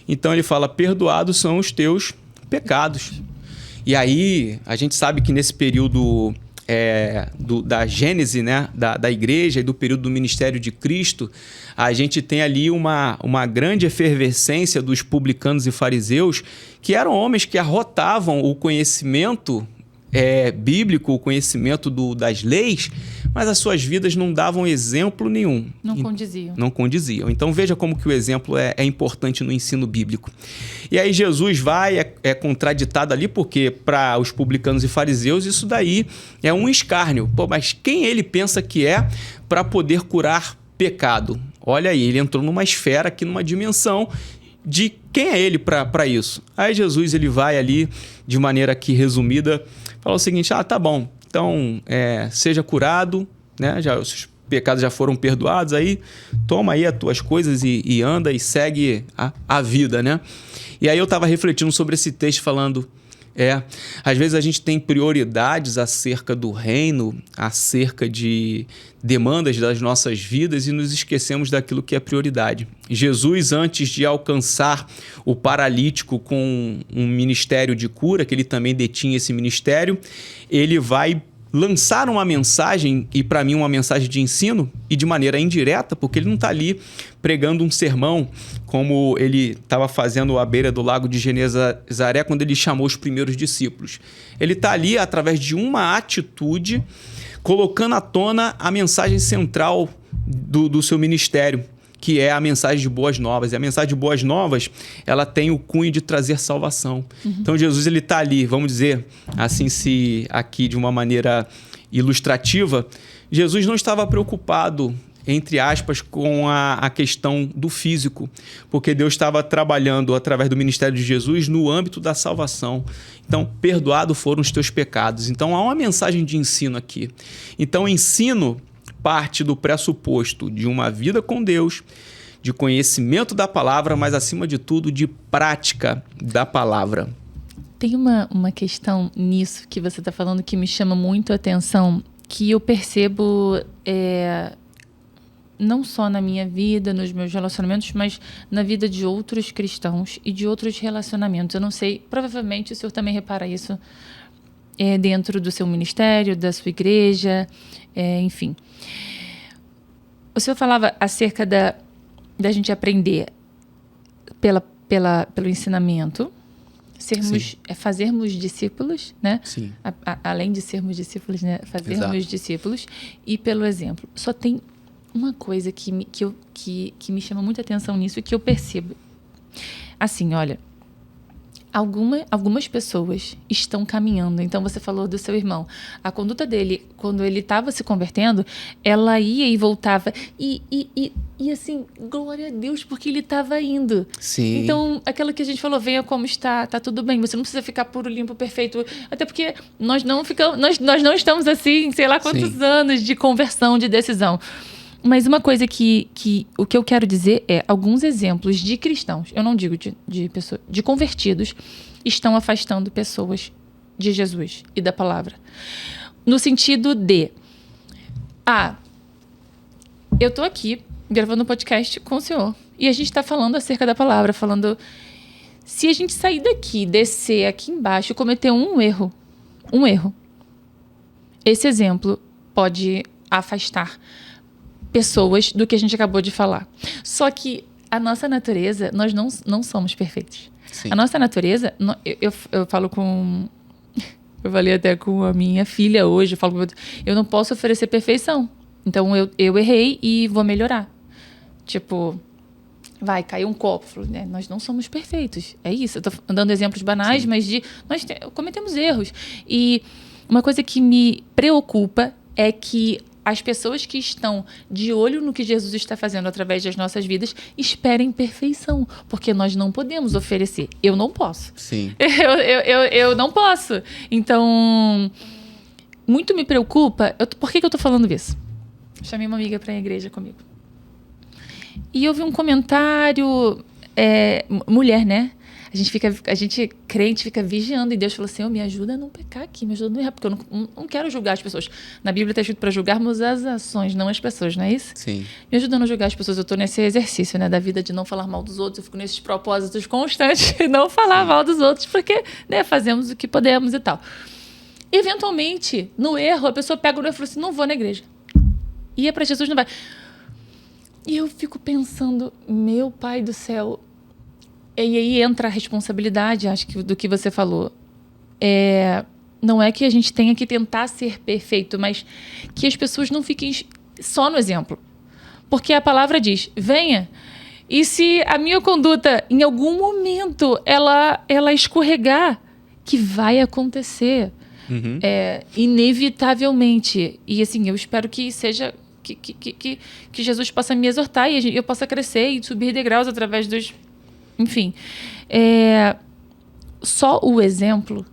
[SPEAKER 1] Então ele fala: perdoados são os teus pecados. E aí a gente sabe que nesse período da gênese, né, da igreja, e do período do ministério de Cristo, a gente tem ali uma grande efervescência dos publicanos e fariseus, que eram homens que arrotavam o conhecimento bíblico, o conhecimento das leis, mas as suas vidas não davam exemplo nenhum. Não condiziam. Então veja como que o exemplo é importante no ensino bíblico. E aí Jesus é contraditado ali, porque para os publicanos e fariseus isso daí é um escárnio. Pô, mas quem ele pensa que é para poder curar pecado? Olha aí, ele entrou numa esfera aqui, numa dimensão de quem é ele para isso. Aí Jesus ele vai ali, de maneira aqui resumida, fala o seguinte: tá bom, então seja curado, né? Os pecados já foram perdoados, aí toma aí as tuas coisas e anda e segue a vida, né? E aí eu estava refletindo sobre esse texto falando, às vezes a gente tem prioridades acerca do reino, acerca de demandas das nossas vidas, e nos esquecemos daquilo que é prioridade. Jesus, antes de alcançar o paralítico com um ministério de cura, que ele também detinha esse ministério, ele vai lançar uma mensagem, e para mim uma mensagem de ensino, e de maneira indireta, porque ele não está ali pregando um sermão como ele estava fazendo à beira do lago de Genezaré, quando ele chamou os primeiros discípulos. Ele está ali, através de uma atitude, colocando à tona a mensagem central do seu ministério, que é a mensagem de boas novas. E a mensagem de boas novas, ela tem o cunho de trazer salvação. Uhum. Então Jesus ele está ali, vamos dizer assim, se aqui de uma maneira ilustrativa, Jesus não estava preocupado, entre aspas, com a questão do físico, porque Deus estava trabalhando através do ministério de Jesus no âmbito da salvação. Então, perdoados foram os teus pecados. Então, há uma mensagem de ensino aqui. Então, o ensino parte do pressuposto de uma vida com Deus, de conhecimento da palavra, mas, acima de tudo, de prática da palavra.
[SPEAKER 2] Tem uma questão nisso que você está falando que me chama muito a atenção, que eu percebo não só na minha vida, nos meus relacionamentos, mas na vida de outros cristãos e de outros relacionamentos. Eu não sei, provavelmente o senhor também repara isso dentro do seu ministério, da sua igreja, enfim. O senhor falava acerca da gente aprender pelo ensinamento, fazermos discípulos, né?
[SPEAKER 1] Sim.
[SPEAKER 2] Além de sermos discípulos, né? Fazermos
[SPEAKER 1] Exato.
[SPEAKER 2] discípulos, e pelo exemplo. Só tem uma coisa que me chama muita atenção nisso e que eu percebo. Assim, olha, algumas pessoas estão caminhando. Então, você falou do seu irmão. A conduta dele, quando ele estava se convertendo, ela ia e voltava. E assim, glória a Deus, porque ele estava indo.
[SPEAKER 1] Sim.
[SPEAKER 2] Então, aquela que a gente falou, venha como está, tá tudo bem. Você não precisa ficar puro, limpo, perfeito. Até porque nós não estamos assim, sei lá quantos
[SPEAKER 1] Sim.
[SPEAKER 2] anos de conversão, de decisão. Mas uma coisa o que eu quero dizer é alguns exemplos de cristãos, eu não digo de pessoas, de convertidos, estão afastando pessoas de Jesus e da palavra. No sentido de Eu tô aqui gravando um podcast com o senhor e a gente tá falando acerca da palavra, falando... Se a gente sair daqui, descer aqui embaixo e cometer um erro, esse exemplo pode afastar pessoas do que a gente acabou de falar. Só que a nossa natureza, nós não somos perfeitos.
[SPEAKER 1] Sim.
[SPEAKER 2] A nossa natureza, eu falo com... Eu falei até com a minha filha hoje, eu não posso oferecer perfeição. Então, eu errei e vou melhorar. Tipo, caiu um copo. Falo, né? Nós não somos perfeitos. É isso. Eu tô dando exemplos banais, sim, mas nós cometemos erros. E uma coisa que me preocupa é que as pessoas que estão de olho no que Jesus está fazendo através das nossas vidas esperem perfeição, porque nós não podemos oferecer. Eu não posso.
[SPEAKER 1] Sim.
[SPEAKER 2] Eu não posso. Então, muito me preocupa. Por que eu estou falando isso? Chamei uma amiga para a igreja comigo. E eu vi um comentário... mulher, né? A gente, crente, fica vigiando. E Deus falou assim, me ajuda a não pecar aqui, me ajuda a não errar, porque eu não quero julgar as pessoas. Na Bíblia está escrito para julgarmos as ações, não as pessoas, não é isso?
[SPEAKER 1] Sim.
[SPEAKER 2] Me ajuda a não julgar as pessoas. Eu estou nesse exercício, né, da vida de não falar mal dos outros. Eu fico nesses propósitos constantes de não falar, sim, mal dos outros, porque, né, fazemos o que podemos e tal. Eventualmente, no erro, a pessoa pega o erro e fala assim, não vou na igreja. E é para Jesus, não vai. E eu fico pensando, meu Pai do céu... E aí entra a responsabilidade, acho que do que você falou. Não é que a gente tenha que tentar ser perfeito, mas que as pessoas não fiquem só no exemplo. Porque a palavra diz, venha. E se a minha conduta, em algum momento, ela escorregar, que vai acontecer.
[SPEAKER 1] Uhum.
[SPEAKER 2] Inevitavelmente. E assim, eu espero que seja... Que Jesus possa me exortar e eu possa crescer e subir degraus através dos... Enfim, só o exemplo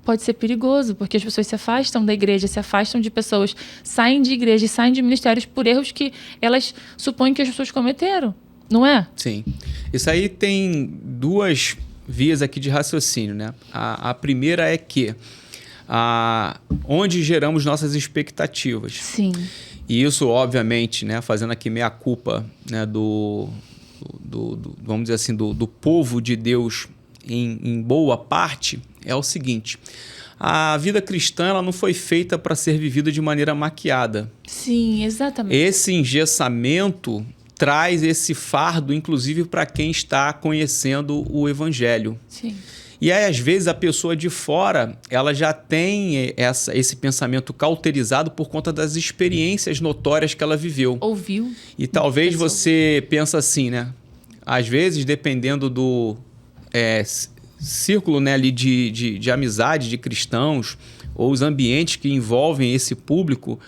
[SPEAKER 2] pode ser perigoso, porque as pessoas se afastam da igreja, se afastam de pessoas, saem de igreja, saem de ministérios por erros que elas supõem que as pessoas cometeram, não é?
[SPEAKER 1] Sim. Isso aí tem duas vias aqui de raciocínio, né? A primeira é que onde geramos nossas expectativas.
[SPEAKER 2] Sim.
[SPEAKER 1] E isso, obviamente, né, fazendo aqui meia culpa, né, vamos dizer assim, do povo de Deus em boa parte, é o seguinte: a vida cristã ela não foi feita para ser vivida de maneira maquiada.
[SPEAKER 2] Sim, exatamente.
[SPEAKER 1] Esse engessamento traz esse fardo, inclusive, para quem está conhecendo o Evangelho.
[SPEAKER 2] Sim.
[SPEAKER 1] E aí, às vezes, a pessoa de fora ela já tem esse pensamento cauterizado por conta das experiências notórias que ela viveu.
[SPEAKER 2] Ouviu.
[SPEAKER 1] E talvez você pensa assim, né? Às vezes, dependendo do círculo, né, ali de amizade de cristãos ou os ambientes que envolvem esse público,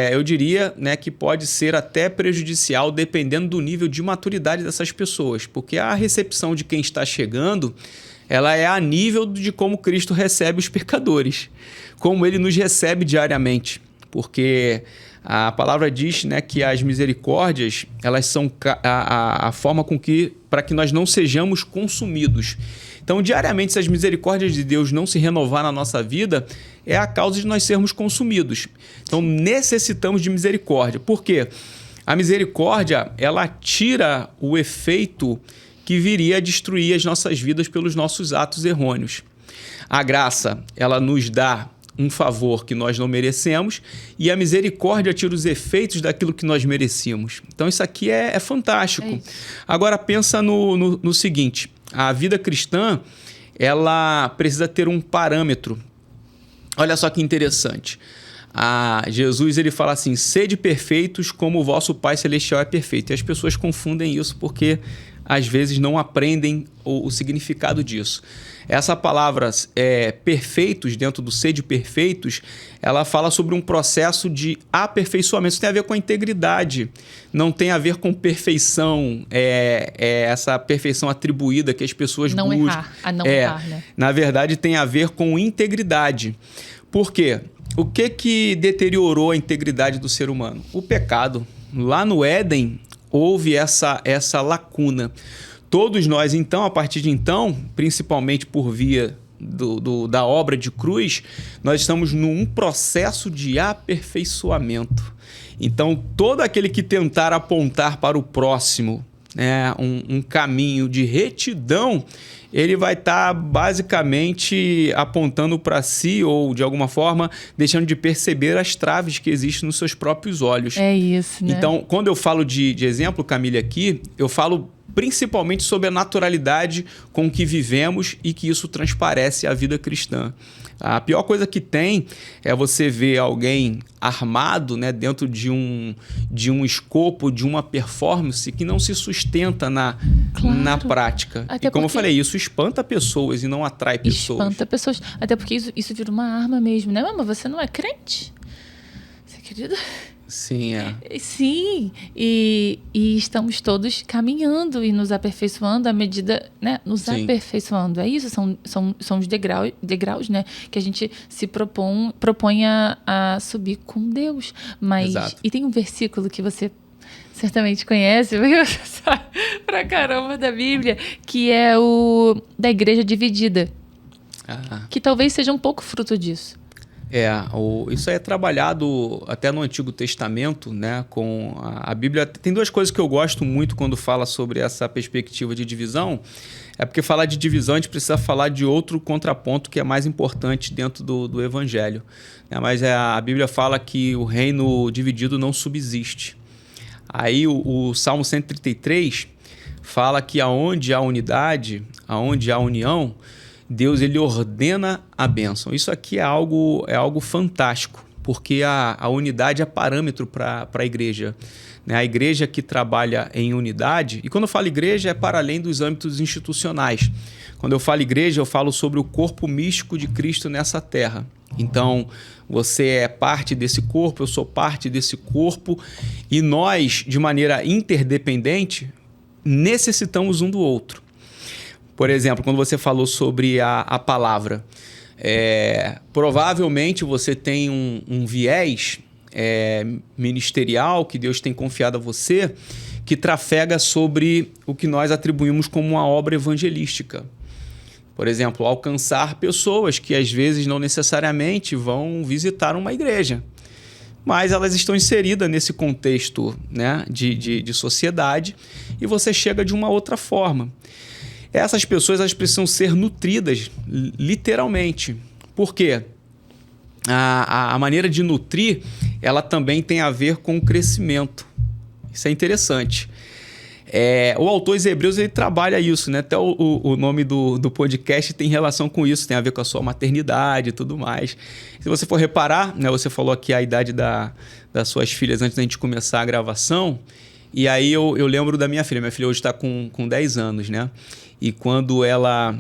[SPEAKER 1] eu diria, né, que pode ser até prejudicial dependendo do nível de maturidade dessas pessoas. Porque a recepção de quem está chegando... ela é a nível de como Cristo recebe os pecadores, como Ele nos recebe diariamente, porque a palavra diz, né, que as misericórdias elas são a forma para que nós não sejamos consumidos. Então, diariamente, se as misericórdias de Deus não se renovar na nossa vida, é a causa de nós sermos consumidos. Então, necessitamos de misericórdia. Por quê? A misericórdia ela tira o efeito que viria a destruir as nossas vidas pelos nossos atos errôneos. A graça, ela nos dá um favor que nós não merecemos e a misericórdia tira os efeitos daquilo que nós merecíamos. Então, isso aqui é fantástico.
[SPEAKER 2] É isso.
[SPEAKER 1] Agora, pensa no seguinte, a vida cristã, ela precisa ter um parâmetro. Olha só que interessante. Jesus ele fala assim, sede perfeitos como o vosso Pai Celestial é perfeito. E as pessoas confundem isso porque às vezes não aprendem o significado disso. Essa palavra perfeitos, dentro do sede perfeitos, ela fala sobre um processo de aperfeiçoamento. Isso tem a ver com a integridade, não tem a ver com perfeição, essa perfeição atribuída que as pessoas
[SPEAKER 2] não
[SPEAKER 1] buscam.
[SPEAKER 2] Não errar, né?
[SPEAKER 1] Na verdade, tem a ver com integridade. Por quê? O que deteriorou a integridade do ser humano? O pecado. Lá no Éden, houve essa lacuna. Todos nós, então, a partir de então, principalmente por via da obra de cruz, nós estamos num processo de aperfeiçoamento. Então, todo aquele que tentar apontar para o próximo, né, um caminho de retidão, ele vai estar basicamente apontando para si ou, de alguma forma, deixando de perceber as traves que existem nos seus próprios olhos.
[SPEAKER 2] É isso, né?
[SPEAKER 1] Então, quando eu falo de exemplo, Camille, aqui, eu falo principalmente sobre a naturalidade com que vivemos e que isso transparece a vida cristã. A pior coisa que tem é você ver alguém armado, né, dentro de um escopo, de uma performance que não se sustenta na prática.
[SPEAKER 2] Até
[SPEAKER 1] e como eu
[SPEAKER 2] porque...
[SPEAKER 1] falei, isso espanta pessoas e não atrai pessoas.
[SPEAKER 2] Espanta pessoas. Até porque isso vira uma arma mesmo, né? Mas você não é crente? Você acredita?
[SPEAKER 1] Sim, é.
[SPEAKER 2] Sim, e estamos todos caminhando e nos aperfeiçoando à medida, né? Nos aperfeiçoando, é isso, são os degraus, né? Que a gente se propõe a subir com Deus. Mas,
[SPEAKER 1] exato.
[SPEAKER 2] E tem um versículo que você certamente conhece, porque você sabe pra caramba da Bíblia, que é o da igreja dividida. Que talvez seja um pouco fruto disso.
[SPEAKER 1] Isso aí é trabalhado até no Antigo Testamento, né, com a Bíblia. Tem duas coisas que eu gosto muito quando fala sobre essa perspectiva de divisão. É porque falar de divisão, a gente precisa falar de outro contraponto que é mais importante dentro do Evangelho. Mas a Bíblia fala que o reino dividido não subsiste. Aí o Salmo 133 fala que aonde há unidade, aonde há união, Deus ele ordena a bênção. Isso aqui é algo fantástico, porque a unidade é parâmetro para a igreja. A igreja que trabalha em unidade, e quando eu falo igreja é para além dos âmbitos institucionais. Quando eu falo igreja, eu falo sobre o corpo místico de Cristo nessa terra. Então, você é parte desse corpo, eu sou parte desse corpo, e nós, de maneira interdependente, necessitamos um do outro. Por exemplo, quando você falou sobre a palavra, provavelmente você tem um viés ministerial que Deus tem confiado a você, que trafega sobre o que nós atribuímos como uma obra evangelística. Por exemplo, alcançar pessoas que às vezes não necessariamente vão visitar uma igreja, mas elas estão inseridas nesse contexto, né, de sociedade, e você chega de uma outra forma. Essas pessoas elas precisam ser nutridas, literalmente. Por quê? A maneira de nutrir, ela também tem a ver com o crescimento. Isso é interessante. O autor dos Hebreus ele trabalha isso, né? Até o nome do podcast tem relação com isso, tem a ver com a sua maternidade e tudo mais. Se você for reparar, né, você falou aqui a idade das suas filhas antes da gente começar a gravação, e aí eu lembro da minha filha. Minha filha hoje está com 10 anos, né? E quando ela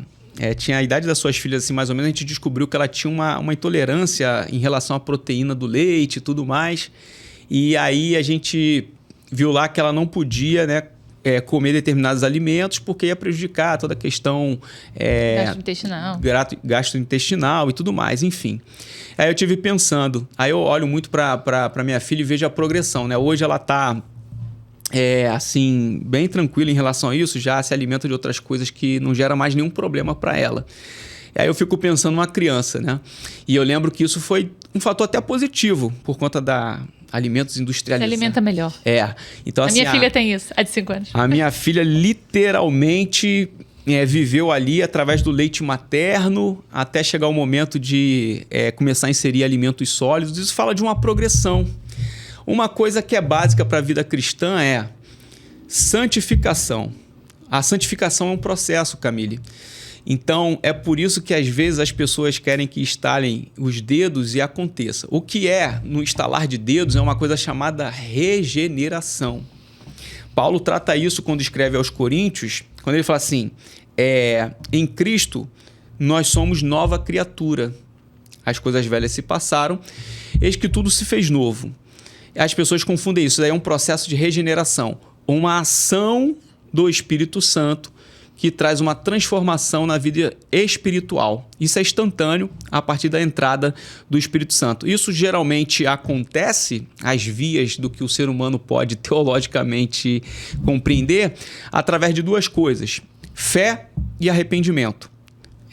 [SPEAKER 1] tinha a idade das suas filhas, assim, mais ou menos, a gente descobriu que ela tinha uma intolerância em relação à proteína do leite e tudo mais. E aí a gente viu lá que ela não podia, né, comer determinados alimentos porque ia prejudicar toda a questão gastrointestinal e tudo mais, enfim. Aí eu tive pensando, aí eu olho muito para minha filha e vejo a progressão, né? Hoje ela está assim, bem tranquila em relação a isso, já se alimenta de outras coisas que não gera mais nenhum problema para ela. Aí eu fico pensando numa criança, né? E eu lembro que isso foi um fator até positivo, por conta da alimentos industrializados.
[SPEAKER 2] Se alimenta melhor.
[SPEAKER 1] Então, assim,
[SPEAKER 2] minha filha tem isso, a de 5 anos.
[SPEAKER 1] A minha filha literalmente viveu ali através do leite materno até chegar o momento de começar a inserir alimentos sólidos. Isso fala de uma progressão. Uma coisa que é básica para a vida cristã é santificação. A santificação é um processo, Camille. Então, é por isso que às vezes as pessoas querem que estalem os dedos e aconteça. O que no estalar de dedos é uma coisa chamada regeneração. Paulo trata isso quando escreve aos Coríntios, quando ele fala assim, em Cristo nós somos nova criatura. As coisas velhas se passaram, eis que tudo se fez novo. As pessoas confundem isso, daí é um processo de regeneração, uma ação do Espírito Santo que traz uma transformação na vida espiritual. Isso é instantâneo a partir da entrada do Espírito Santo. Isso geralmente acontece, às vias do que o ser humano pode teologicamente compreender, através de duas coisas, fé e arrependimento.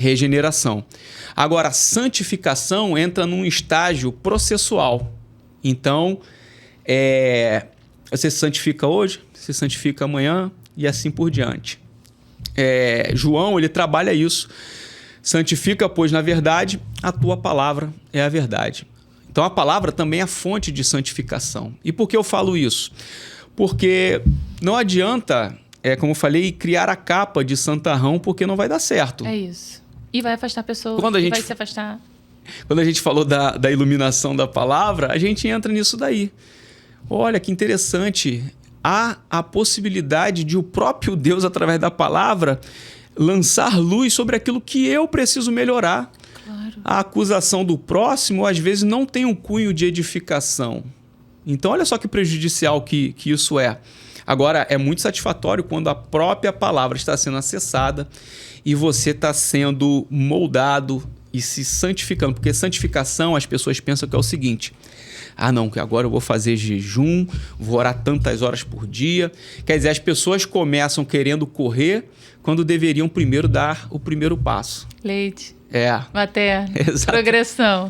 [SPEAKER 1] regeneração. Agora, a santificação entra num estágio processual. Então, você se santifica hoje, se santifica amanhã e assim por diante. João, ele trabalha isso. Santifica, pois, na verdade, a tua palavra é a verdade. Então, a palavra também é a fonte de santificação. E por que eu falo isso? Porque não adianta, como eu falei, criar a capa de santarrão, porque não vai dar certo.
[SPEAKER 2] É isso. E vai afastar a pessoa, vai se afastar.
[SPEAKER 1] Quando a gente falou da iluminação da palavra, a gente entra nisso daí. Olha, que interessante. Há a possibilidade de o próprio Deus, através da palavra, lançar luz sobre aquilo que eu preciso melhorar.
[SPEAKER 2] Claro.
[SPEAKER 1] A acusação do próximo, às vezes, não tem um cunho de edificação. Então, olha só que prejudicial que isso é. Agora, é muito satisfatório quando a própria palavra está sendo acessada e você está sendo moldado e se santificando. Porque santificação, as pessoas pensam que é o seguinte: não, que agora eu vou fazer jejum, vou orar tantas horas por dia. Quer dizer, as pessoas começam querendo correr quando deveriam primeiro dar o primeiro passo.
[SPEAKER 2] Leite.
[SPEAKER 1] Materno.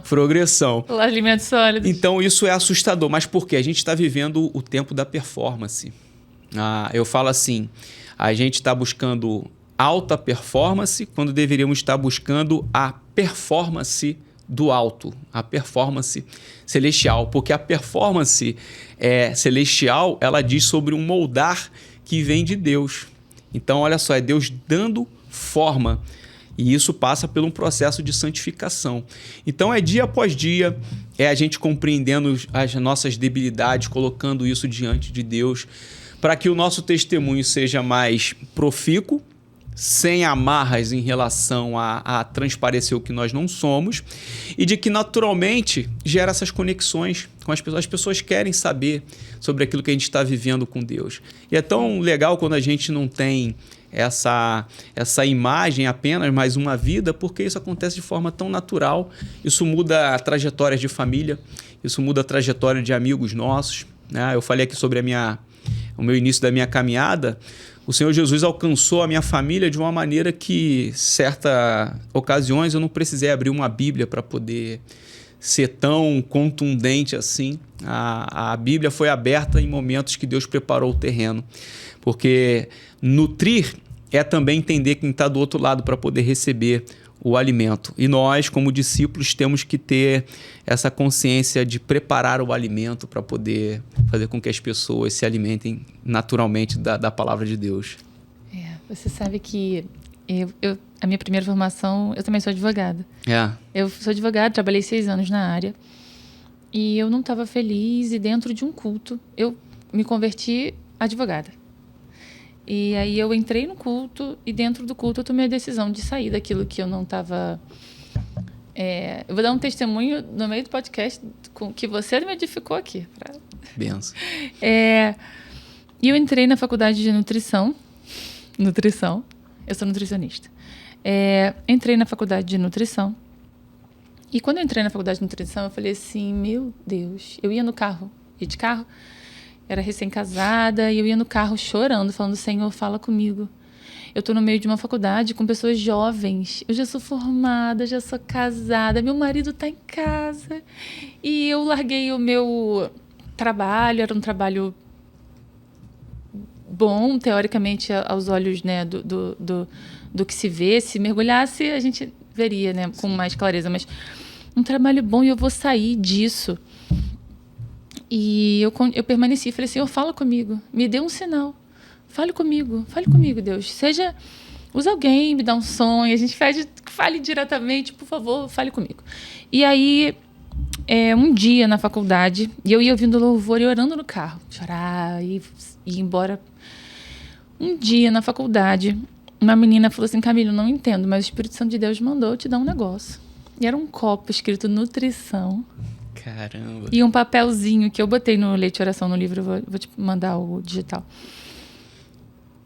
[SPEAKER 2] Progressão. Alimentos sólidos.
[SPEAKER 1] Então, isso é assustador. Mas por quê? A gente está vivendo o tempo da performance. Eu falo assim, a gente está buscando alta performance quando deveríamos estar buscando a performance do alto, a performance celestial. Porque a performance celestial, ela diz sobre um moldar que vem de Deus. Então, olha só, é Deus dando forma. E isso passa por um processo de santificação. Então, é dia após dia, a gente compreendendo as nossas debilidades, colocando isso diante de Deus, para que o nosso testemunho seja mais profícuo, sem amarras em relação a transparecer o que nós não somos, e de que naturalmente gera essas conexões com as pessoas. As pessoas querem saber sobre aquilo que a gente está vivendo com Deus. E é tão legal quando a gente não tem essa imagem apenas, mas uma vida, porque isso acontece de forma tão natural. Isso muda trajetórias de família, isso muda a trajetória de amigos nossos, né? Eu falei aqui sobre o meu início da minha caminhada. O Senhor Jesus alcançou a minha família de uma maneira que, certas ocasiões, eu não precisei abrir uma Bíblia para poder ser tão contundente assim. A Bíblia foi aberta em momentos que Deus preparou o terreno. Porque nutrir é também entender quem está do outro lado para poder receber o alimento. E nós, como discípulos, temos que ter essa consciência de preparar o alimento para poder fazer com que as pessoas se alimentem naturalmente da palavra de Deus.
[SPEAKER 2] Você sabe que a minha primeira formação, eu também sou advogada. Eu sou advogada, trabalhei 6 anos na área e eu não estava feliz, e dentro de um culto eu me converti advogada. E aí eu entrei no culto e dentro do culto eu tomei a decisão de sair daquilo que eu não estava... eu vou dar um testemunho no meio do podcast com que você me edificou aqui.
[SPEAKER 1] Benção.
[SPEAKER 2] E eu entrei na faculdade de nutrição. Eu sou nutricionista. Entrei na faculdade de nutrição. E quando eu entrei na faculdade de nutrição, eu falei assim, meu Deus, eu ia de carro, era recém-casada, e eu ia no carro chorando, falando, Senhor, fala comigo. Eu estou no meio de uma faculdade com pessoas jovens. Eu já sou formada, já sou casada, meu marido está em casa. E eu larguei o meu trabalho, era um trabalho bom, teoricamente, aos olhos, né, do que se vê. Se mergulhasse, a gente veria, né, com mais clareza. Mas um trabalho bom, e eu vou sair disso. E eu permaneci, falei, Senhor, fala comigo, me dê um sinal, fale comigo, Deus, usa alguém, me dá um sonho, a gente fale diretamente, por favor, fale comigo. E aí, um dia na faculdade, e eu ia ouvindo louvor e orando no carro, chorar e ir embora. Um dia na faculdade, uma menina falou assim, Camila, eu não entendo, mas o Espírito Santo de Deus mandou eu te dar um negócio. E era um copo escrito nutrição.
[SPEAKER 1] Caramba.
[SPEAKER 2] E um papelzinho que eu botei no Leite e Oração no livro, vou te mandar o digital.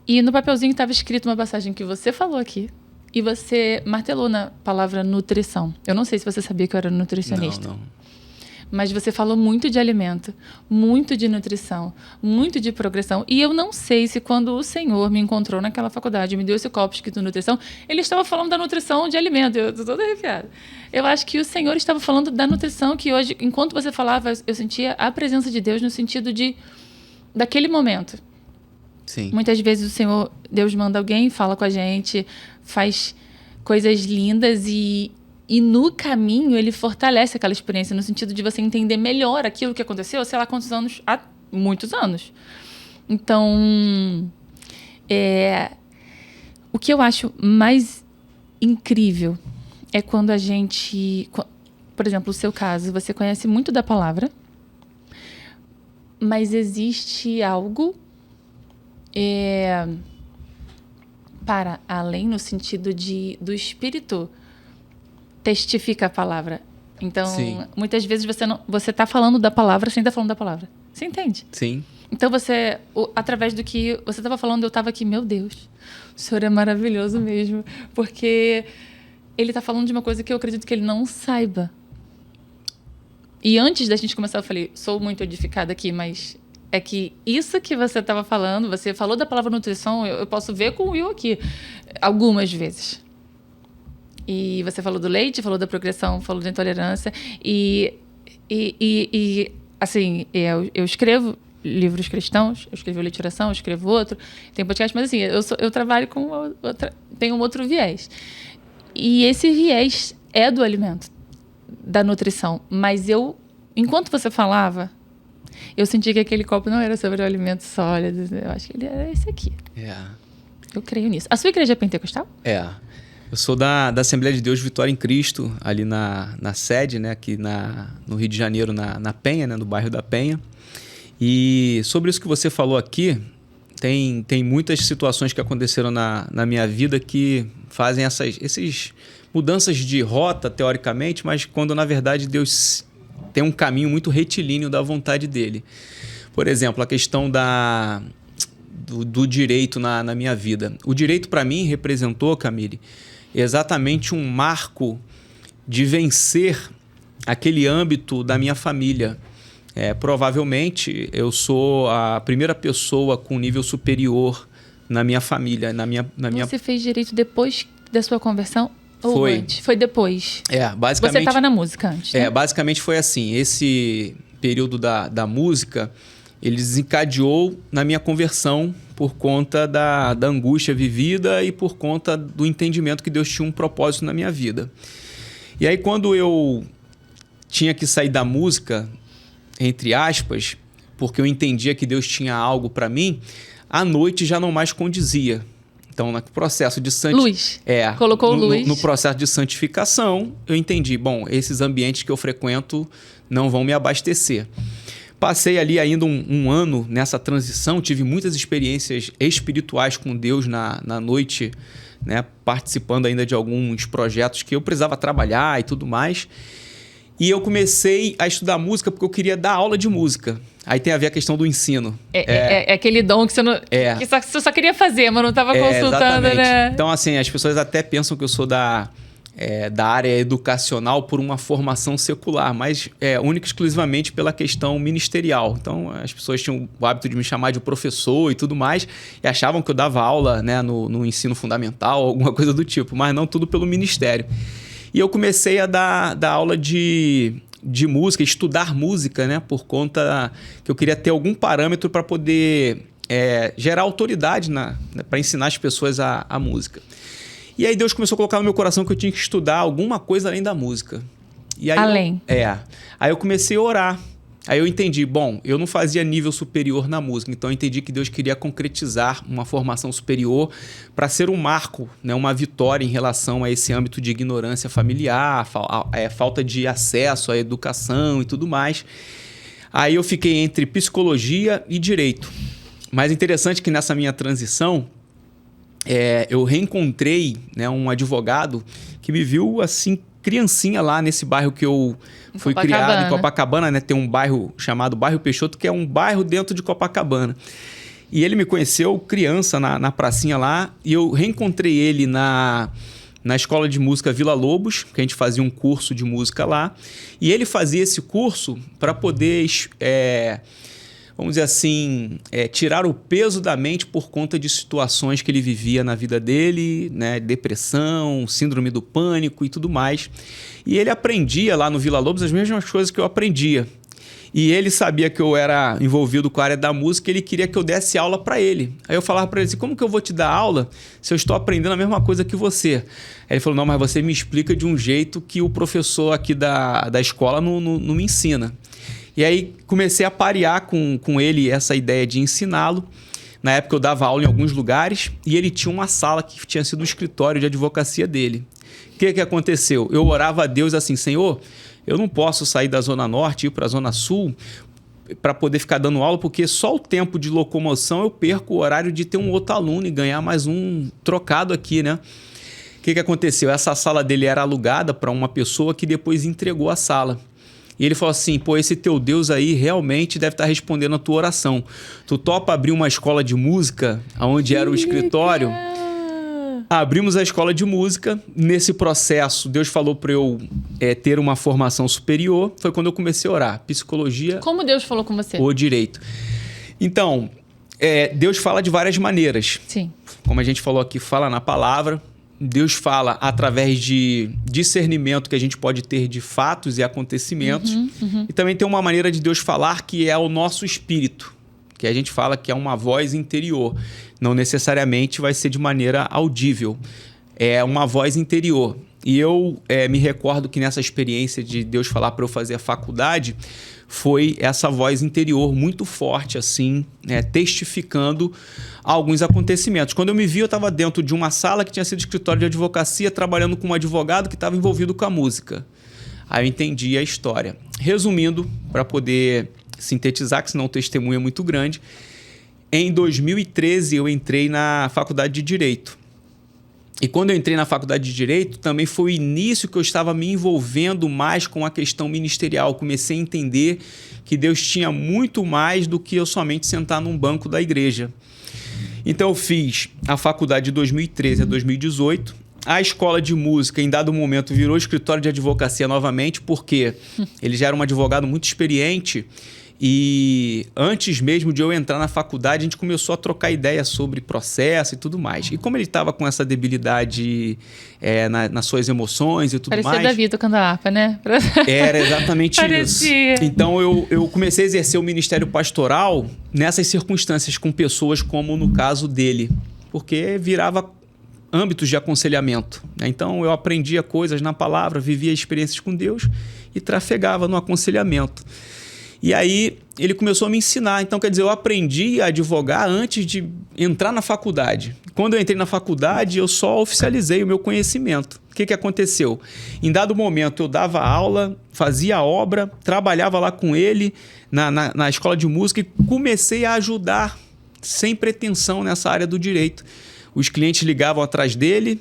[SPEAKER 2] E no papelzinho estava escrito uma passagem que você falou aqui. E você martelou na palavra nutrição. Eu não sei se você sabia que eu era nutricionista.
[SPEAKER 1] Não.
[SPEAKER 2] Mas você falou muito de alimento, muito de nutrição, muito de progressão. E eu não sei se quando o Senhor me encontrou naquela faculdade, me deu esse copo escrito nutrição, ele estava falando da nutrição de alimento. Eu estou toda arrepiada. Eu acho que o Senhor estava falando da nutrição que hoje, enquanto você falava, eu sentia a presença de Deus no sentido daquele momento.
[SPEAKER 1] Sim.
[SPEAKER 2] Muitas vezes o Senhor, Deus manda alguém, fala com a gente, faz coisas lindas e no caminho ele fortalece aquela experiência no sentido de você entender melhor aquilo que aconteceu, sei lá quantos anos, há muitos anos. Então, o que eu acho mais incrível é quando a gente, por exemplo, o seu caso, você conhece muito da palavra, mas existe algo para além no sentido do espírito testifica a palavra. Então,
[SPEAKER 1] Sim.
[SPEAKER 2] muitas vezes você está falando da palavra sem estar falando da palavra. Você entende?
[SPEAKER 1] Sim.
[SPEAKER 2] Então, através do que você estava falando, eu estava aqui, meu Deus, o Senhor é maravilhoso mesmo, porque ele está falando de uma coisa que eu acredito que ele não saiba. E antes da gente começar, eu falei, sou muito edificada aqui, mas é que isso que você estava falando, você falou da palavra nutrição, eu posso ver com o Will aqui, algumas vezes. E você falou do leite, falou da progressão, falou da intolerância. E assim, eu escrevo livros cristãos, eu escrevi o Literação, eu escrevo outro, tem podcast, mas assim, eu trabalho com tenho um outro viés. E esse viés é do alimento, da nutrição. Mas enquanto você falava, eu senti que aquele copo não era sobre o alimento sólido. Eu acho que ele era esse aqui. Eu creio nisso. A sua igreja é pentecostal?
[SPEAKER 1] Eu sou da Assembleia de Deus Vitória em Cristo, ali na sede, né, aqui no Rio de Janeiro, na Penha, né, no bairro da Penha. E sobre isso que você falou aqui, tem muitas situações que aconteceram na minha vida que fazem essas mudanças de rota, teoricamente, mas quando, na verdade, Deus tem um caminho muito retilíneo da vontade dele. Por exemplo, a questão do direito na minha vida. O direito, para mim, representou, Camille, exatamente um marco de vencer aquele âmbito da minha família. Provavelmente, eu sou a primeira pessoa com nível superior na minha família.
[SPEAKER 2] Você fez direito depois da sua conversão? Ou antes? Foi depois?
[SPEAKER 1] Basicamente...
[SPEAKER 2] Você estava na música antes, né?
[SPEAKER 1] Basicamente foi assim. Esse período da música, ele desencadeou na minha conversão por conta da angústia vivida e por conta do entendimento que Deus tinha um propósito na minha vida. E aí, quando eu tinha que sair da música, entre aspas, porque eu entendia que Deus tinha algo para mim, a noite já não mais condizia. Então, no processo de
[SPEAKER 2] luz. Colocou luz.
[SPEAKER 1] No processo de santificação, eu entendi, esses ambientes que eu frequento não vão me abastecer. Passei ali ainda um ano nessa transição, tive muitas experiências espirituais com Deus na noite, né, participando ainda de alguns projetos que eu precisava trabalhar e tudo mais. E eu comecei a estudar música porque eu queria dar aula de música. Aí tem a ver a questão do ensino.
[SPEAKER 2] É aquele dom que você não. Que você só queria fazer, mas não estava consultando,
[SPEAKER 1] exatamente.
[SPEAKER 2] Né?
[SPEAKER 1] Então, assim, as pessoas até pensam que eu sou da área educacional por uma formação secular, mas única e exclusivamente pela questão ministerial. Então, as pessoas tinham o hábito de me chamar de professor e tudo mais, e achavam que eu dava aula, né, no ensino fundamental, alguma coisa do tipo, mas não tudo pelo ministério. E eu comecei a dar aula de música, estudar música, né? Por conta que eu queria ter algum parâmetro para poder gerar autoridade para ensinar as pessoas a música. E aí Deus começou a colocar no meu coração que eu tinha que estudar alguma coisa além da música. E aí
[SPEAKER 2] além?
[SPEAKER 1] Aí eu comecei a orar. Aí eu entendi, eu não fazia nível superior na música, então eu entendi que Deus queria concretizar uma formação superior para ser um marco, né, uma vitória em relação a esse âmbito de ignorância familiar, falta de acesso à educação e tudo mais. Aí eu fiquei entre psicologia e direito. Mas interessante que nessa minha transição, eu reencontrei, né, um advogado que me viu assim, criancinha lá nesse bairro que eu fui criado, em Copacabana, né? Tem um bairro chamado Bairro Peixoto, que é um bairro dentro de Copacabana. E ele me conheceu criança na pracinha lá, e eu reencontrei ele na na escola de música Vila Lobos, que a gente fazia um curso de música lá. E ele fazia esse curso para poder, vamos dizer assim, tirar o peso da mente por conta de situações que ele vivia na vida dele, né? Depressão, síndrome do pânico e tudo mais. E ele aprendia lá no Vila Lobos as mesmas coisas que eu aprendia. E ele sabia que eu era envolvido com a área da música e ele queria que eu desse aula para ele. Aí eu falava para ele assim, como que eu vou te dar aula se eu estou aprendendo a mesma coisa que você? Aí ele falou, não, mas você me explica de um jeito que o professor aqui da escola não me ensina. E aí comecei a parear com ele essa ideia de ensiná-lo. Na época eu dava aula em alguns lugares e ele tinha uma sala que tinha sido o escritório de advocacia dele. O que aconteceu? Eu orava a Deus assim, Senhor, eu não posso sair da Zona Norte e ir para a Zona Sul para poder ficar dando aula, porque só o tempo de locomoção eu perco o horário de ter um outro aluno e ganhar mais um trocado aqui, né? O que aconteceu? Essa sala dele era alugada para uma pessoa que depois entregou a sala. E ele falou assim, pô, esse teu Deus aí realmente deve estar respondendo a tua oração. Tu topa abrir uma escola de música, onde era o escritório? Abrimos a escola de música. Nesse processo, Deus falou para eu ter uma formação superior. Foi quando eu comecei a orar. Psicologia.
[SPEAKER 2] Como Deus falou com você?
[SPEAKER 1] Ou direito. Então, Deus fala de várias maneiras.
[SPEAKER 2] Sim.
[SPEAKER 1] Como a gente falou aqui, fala na palavra. Deus fala através de discernimento que a gente pode ter de fatos e acontecimentos. E também tem uma maneira de Deus falar que é o nosso espírito, que a gente fala que é uma voz interior. Não necessariamente vai ser de maneira audível. É uma voz interior. E eu me recordo que nessa experiência de Deus falar para eu fazer a faculdade, foi essa voz interior muito forte, assim, testificando alguns acontecimentos. Quando eu me vi, eu estava dentro de uma sala que tinha sido escritório de advocacia, trabalhando com um advogado que estava envolvido com a música. Aí eu entendi a história. Resumindo, para poder sintetizar, que senão o testemunho é muito grande, em 2013 eu entrei na faculdade de Direito. E quando eu entrei na faculdade de Direito, também foi o início que eu estava me envolvendo mais com a questão ministerial. Comecei a entender que Deus tinha muito mais do que eu somente sentar num banco da igreja. Então eu fiz a faculdade de 2013 a 2018. A escola de música, em dado momento, virou escritório de advocacia novamente, porque ele já era um advogado muito experiente. E antes mesmo de eu entrar na faculdade, a gente começou a trocar ideias sobre processo e tudo mais. E como ele estava com essa debilidade nas suas emoções e tudo mais...
[SPEAKER 2] Parecia Davi tocando a harpa, né?
[SPEAKER 1] Era exatamente
[SPEAKER 2] Parecia.
[SPEAKER 1] Isso. Então eu comecei a exercer o ministério pastoral nessas circunstâncias, com pessoas como no caso dele. Porque virava âmbitos de aconselhamento, né? Então eu aprendia coisas na palavra, vivia experiências com Deus e trafegava no aconselhamento. E aí ele começou a me ensinar. Então, quer dizer, eu aprendi a advogar antes de entrar na faculdade. Quando eu entrei na faculdade, eu só oficializei o meu conhecimento. O que aconteceu? Em dado momento, eu dava aula, fazia obra, trabalhava lá com ele na escola de música e comecei a ajudar sem pretensão nessa área do direito. Os clientes ligavam atrás dele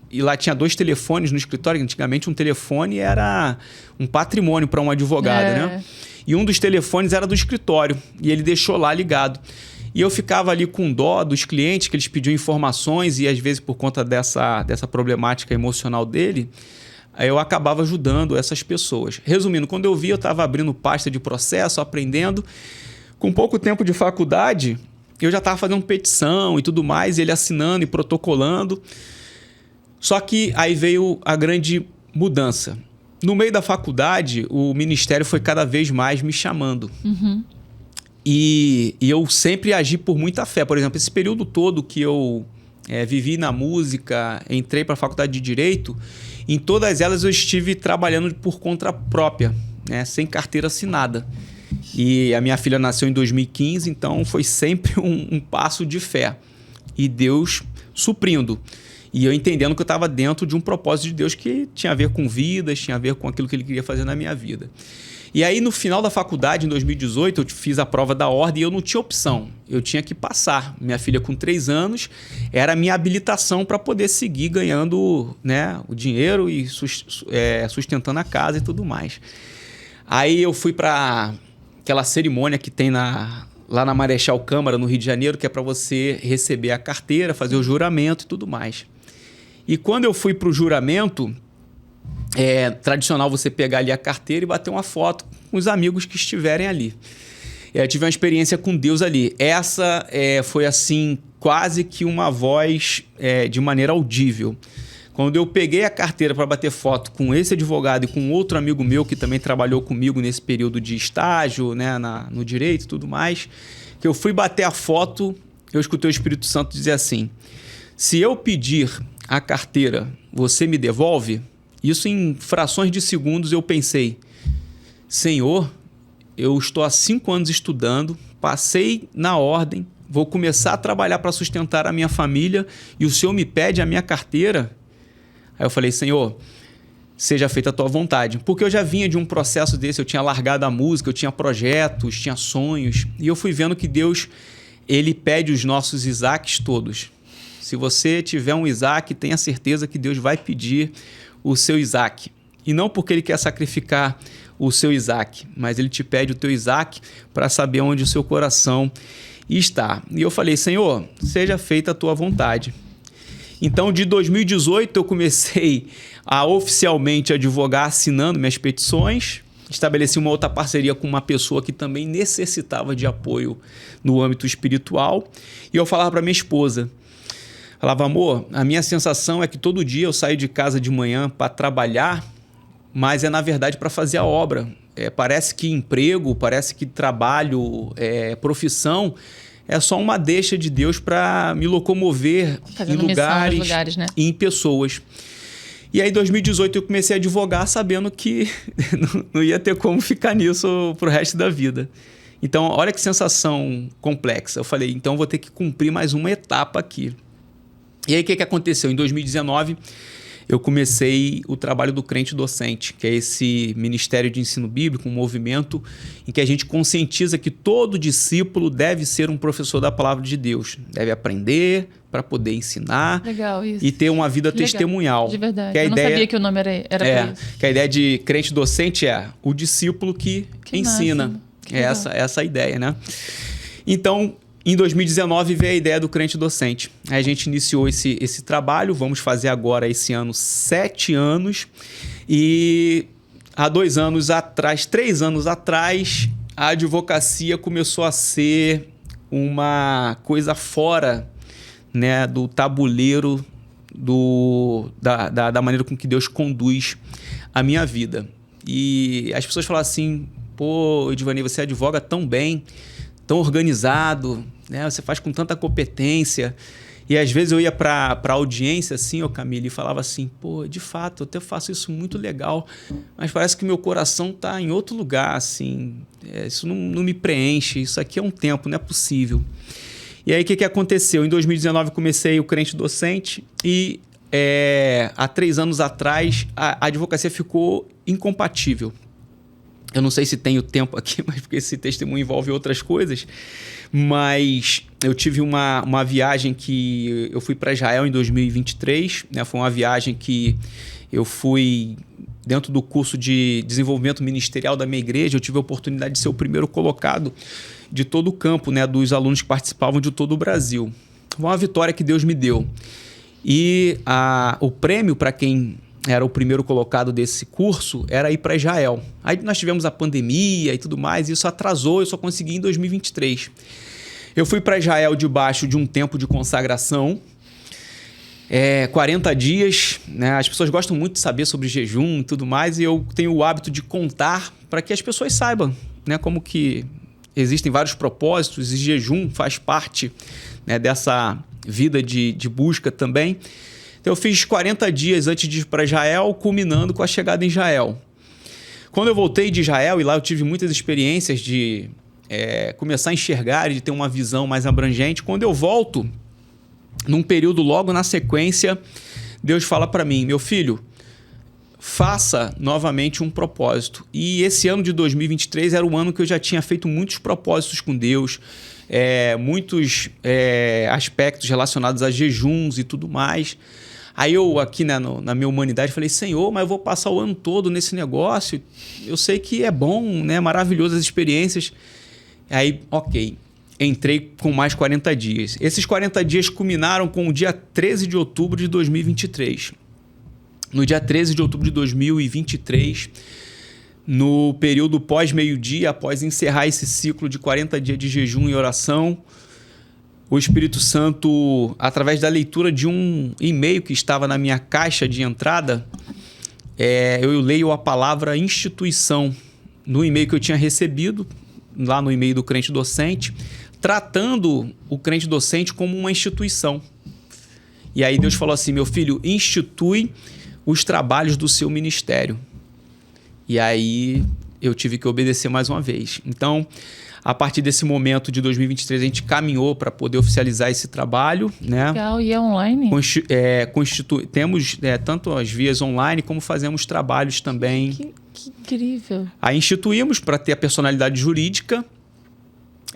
[SPEAKER 1] e lá tinha 2 telefones no escritório. Antigamente, um telefone era um patrimônio para um advogado, né? E um dos telefones era do escritório e ele deixou lá ligado. E eu ficava ali com dó dos clientes, que eles pediam informações e às vezes por conta dessa problemática emocional dele, eu acabava ajudando essas pessoas. Resumindo, quando eu vi, eu estava abrindo pasta de processo, aprendendo. Com pouco tempo de faculdade, eu já estava fazendo petição e tudo mais, ele assinando e protocolando. Só que aí veio a grande mudança. No meio da faculdade, o ministério foi cada vez mais me chamando. E eu sempre agi por muita fé. Por exemplo, esse período todo que eu vivi na música, entrei para a faculdade de Direito, em todas elas eu estive trabalhando por conta própria, né, sem carteira assinada. E a minha filha nasceu em 2015, então foi sempre um passo de fé. E Deus suprindo. E eu entendendo que eu estava dentro de um propósito de Deus que tinha a ver com vidas, tinha a ver com aquilo que Ele queria fazer na minha vida. E aí, no final da faculdade, em 2018, eu fiz a prova da ordem e eu não tinha opção. Eu tinha que passar. Minha filha, com 3 anos, era a minha habilitação para poder seguir ganhando, né, o dinheiro e sustentando a casa e tudo mais. Aí eu fui para aquela cerimônia que tem lá na Marechal Câmara, no Rio de Janeiro, que é para você receber a carteira, fazer o juramento e tudo mais. E quando eu fui para o juramento, é tradicional você pegar ali a carteira e bater uma foto com os amigos que estiverem ali. Eu tive uma experiência com Deus ali. Essa foi assim, quase que uma voz de maneira audível. Quando eu peguei a carteira para bater foto com esse advogado e com outro amigo meu que também trabalhou comigo nesse período de estágio, né, no direito e tudo mais, que eu fui bater a foto, eu escutei o Espírito Santo dizer assim: se eu pedir a carteira, você me devolve? Isso em frações de segundos eu pensei: Senhor, eu estou há 5 anos estudando, passei na ordem, vou começar a trabalhar para sustentar a minha família e o Senhor me pede a minha carteira? Aí eu falei: Senhor, seja feita a tua vontade. Porque eu já vinha de um processo desse, eu tinha largado a música, eu tinha projetos, tinha sonhos. E eu fui vendo que Deus, ele pede os nossos Isaques todos. Se você tiver um Isaac, tenha certeza que Deus vai pedir o seu Isaac. E não porque ele quer sacrificar o seu Isaac, mas ele te pede o teu Isaac para saber onde o seu coração está. E eu falei: Senhor, seja feita a tua vontade. Então, de 2018, eu comecei a oficialmente advogar assinando minhas petições. Estabeleci uma outra parceria com uma pessoa que também necessitava de apoio no âmbito espiritual. E eu falava para minha esposa, falava: amor, a minha sensação é que todo dia eu saio de casa de manhã para trabalhar, mas é na verdade para fazer a obra. Parece que emprego, parece que trabalho, profissão é só uma deixa de Deus para me locomover em lugares, né? E em pessoas. E aí, em 2018, eu comecei a advogar sabendo que não ia ter como ficar nisso pro resto da vida. Então, olha que sensação complexa. Eu falei: então, vou ter que cumprir mais uma etapa aqui. E aí, o que aconteceu? Em 2019, eu comecei o trabalho do Crente Docente, que é esse ministério de ensino bíblico, um movimento em que a gente conscientiza que todo discípulo deve ser um professor da palavra de Deus. Deve aprender para poder ensinar. Legal, isso. E ter uma vida testemunhal. De verdade. Eu não sabia que o nome era para isso. Que a ideia de Crente Docente é o discípulo que ensina. Essa a ideia, né? Então, em 2019 veio a ideia do Crente Docente. Aí a gente iniciou esse trabalho, vamos fazer agora esse ano 7 anos. E há 3 anos atrás, a advocacia começou a ser uma coisa fora, né, do tabuleiro da maneira com que Deus conduz a minha vida. E as pessoas falam assim: pô, Edivani, você advoga tão bem, tão organizado, né? Você faz com tanta competência. E às vezes eu ia para audiência, assim, Camille, e falava assim: pô, de fato, eu até faço isso muito legal, mas parece que meu coração está em outro lugar, assim, isso não me preenche, isso aqui é um tempo, não é possível. E aí o que aconteceu? Em 2019 eu comecei o Crente Docente e há 3 anos atrás a advocacia ficou incompatível. Eu não sei se tenho tempo aqui, mas porque esse testemunho envolve outras coisas. Mas eu tive uma viagem que eu fui para Israel em 2023. Né? Foi uma viagem que eu fui dentro do curso de desenvolvimento ministerial da minha igreja. Eu tive a oportunidade de ser o primeiro colocado de todo o campo, né? Dos alunos que participavam de todo o Brasil. Foi uma vitória que Deus me deu. E o prêmio para quem era o primeiro colocado desse curso era ir para Israel. Aí nós tivemos a pandemia e tudo mais, e isso atrasou, eu só consegui em 2023. Eu fui para Israel debaixo de um tempo de consagração, 40 dias, né? As pessoas gostam muito de saber sobre jejum e tudo mais, e eu tenho o hábito de contar para que as pessoas saibam, né, como que existem vários propósitos, e jejum faz parte, né, dessa vida de busca também. Então, eu fiz 40 dias antes de ir para Israel, culminando com a chegada em Israel. Quando eu voltei de Israel, e lá eu tive muitas experiências de começar a enxergar e de ter uma visão mais abrangente, quando eu volto, num período logo na sequência, Deus fala para mim: meu filho, faça novamente um propósito. E esse ano de 2023 era o ano que eu já tinha feito muitos propósitos com Deus, muitos aspectos relacionados a jejuns e tudo mais. Aí eu, aqui na minha humanidade, falei: Senhor, mas eu vou passar o ano todo nesse negócio. Eu sei que é bom, né? Maravilhoso as experiências. Aí, ok. entrei com mais 40 dias. Esses 40 dias culminaram com o dia 13 de outubro de 2023. No dia 13 de outubro de 2023, no período pós-meio-dia, após encerrar esse ciclo de 40 dias de jejum e oração, o Espírito Santo, através da leitura de um e-mail que estava na minha caixa de entrada, eu leio a palavra instituição no e-mail que eu tinha recebido, lá no e-mail do crente docente, tratando o crente docente como uma instituição. E aí Deus falou assim: meu filho, institui os trabalhos do seu ministério. E aí eu tive que obedecer mais uma vez. Então, a partir desse momento de 2023, a gente caminhou para poder oficializar esse trabalho, né?
[SPEAKER 2] Legal, e é online?
[SPEAKER 1] Temos tanto as vias online, como fazemos trabalhos também.
[SPEAKER 2] Que incrível.
[SPEAKER 1] Aí instituímos para ter a personalidade jurídica,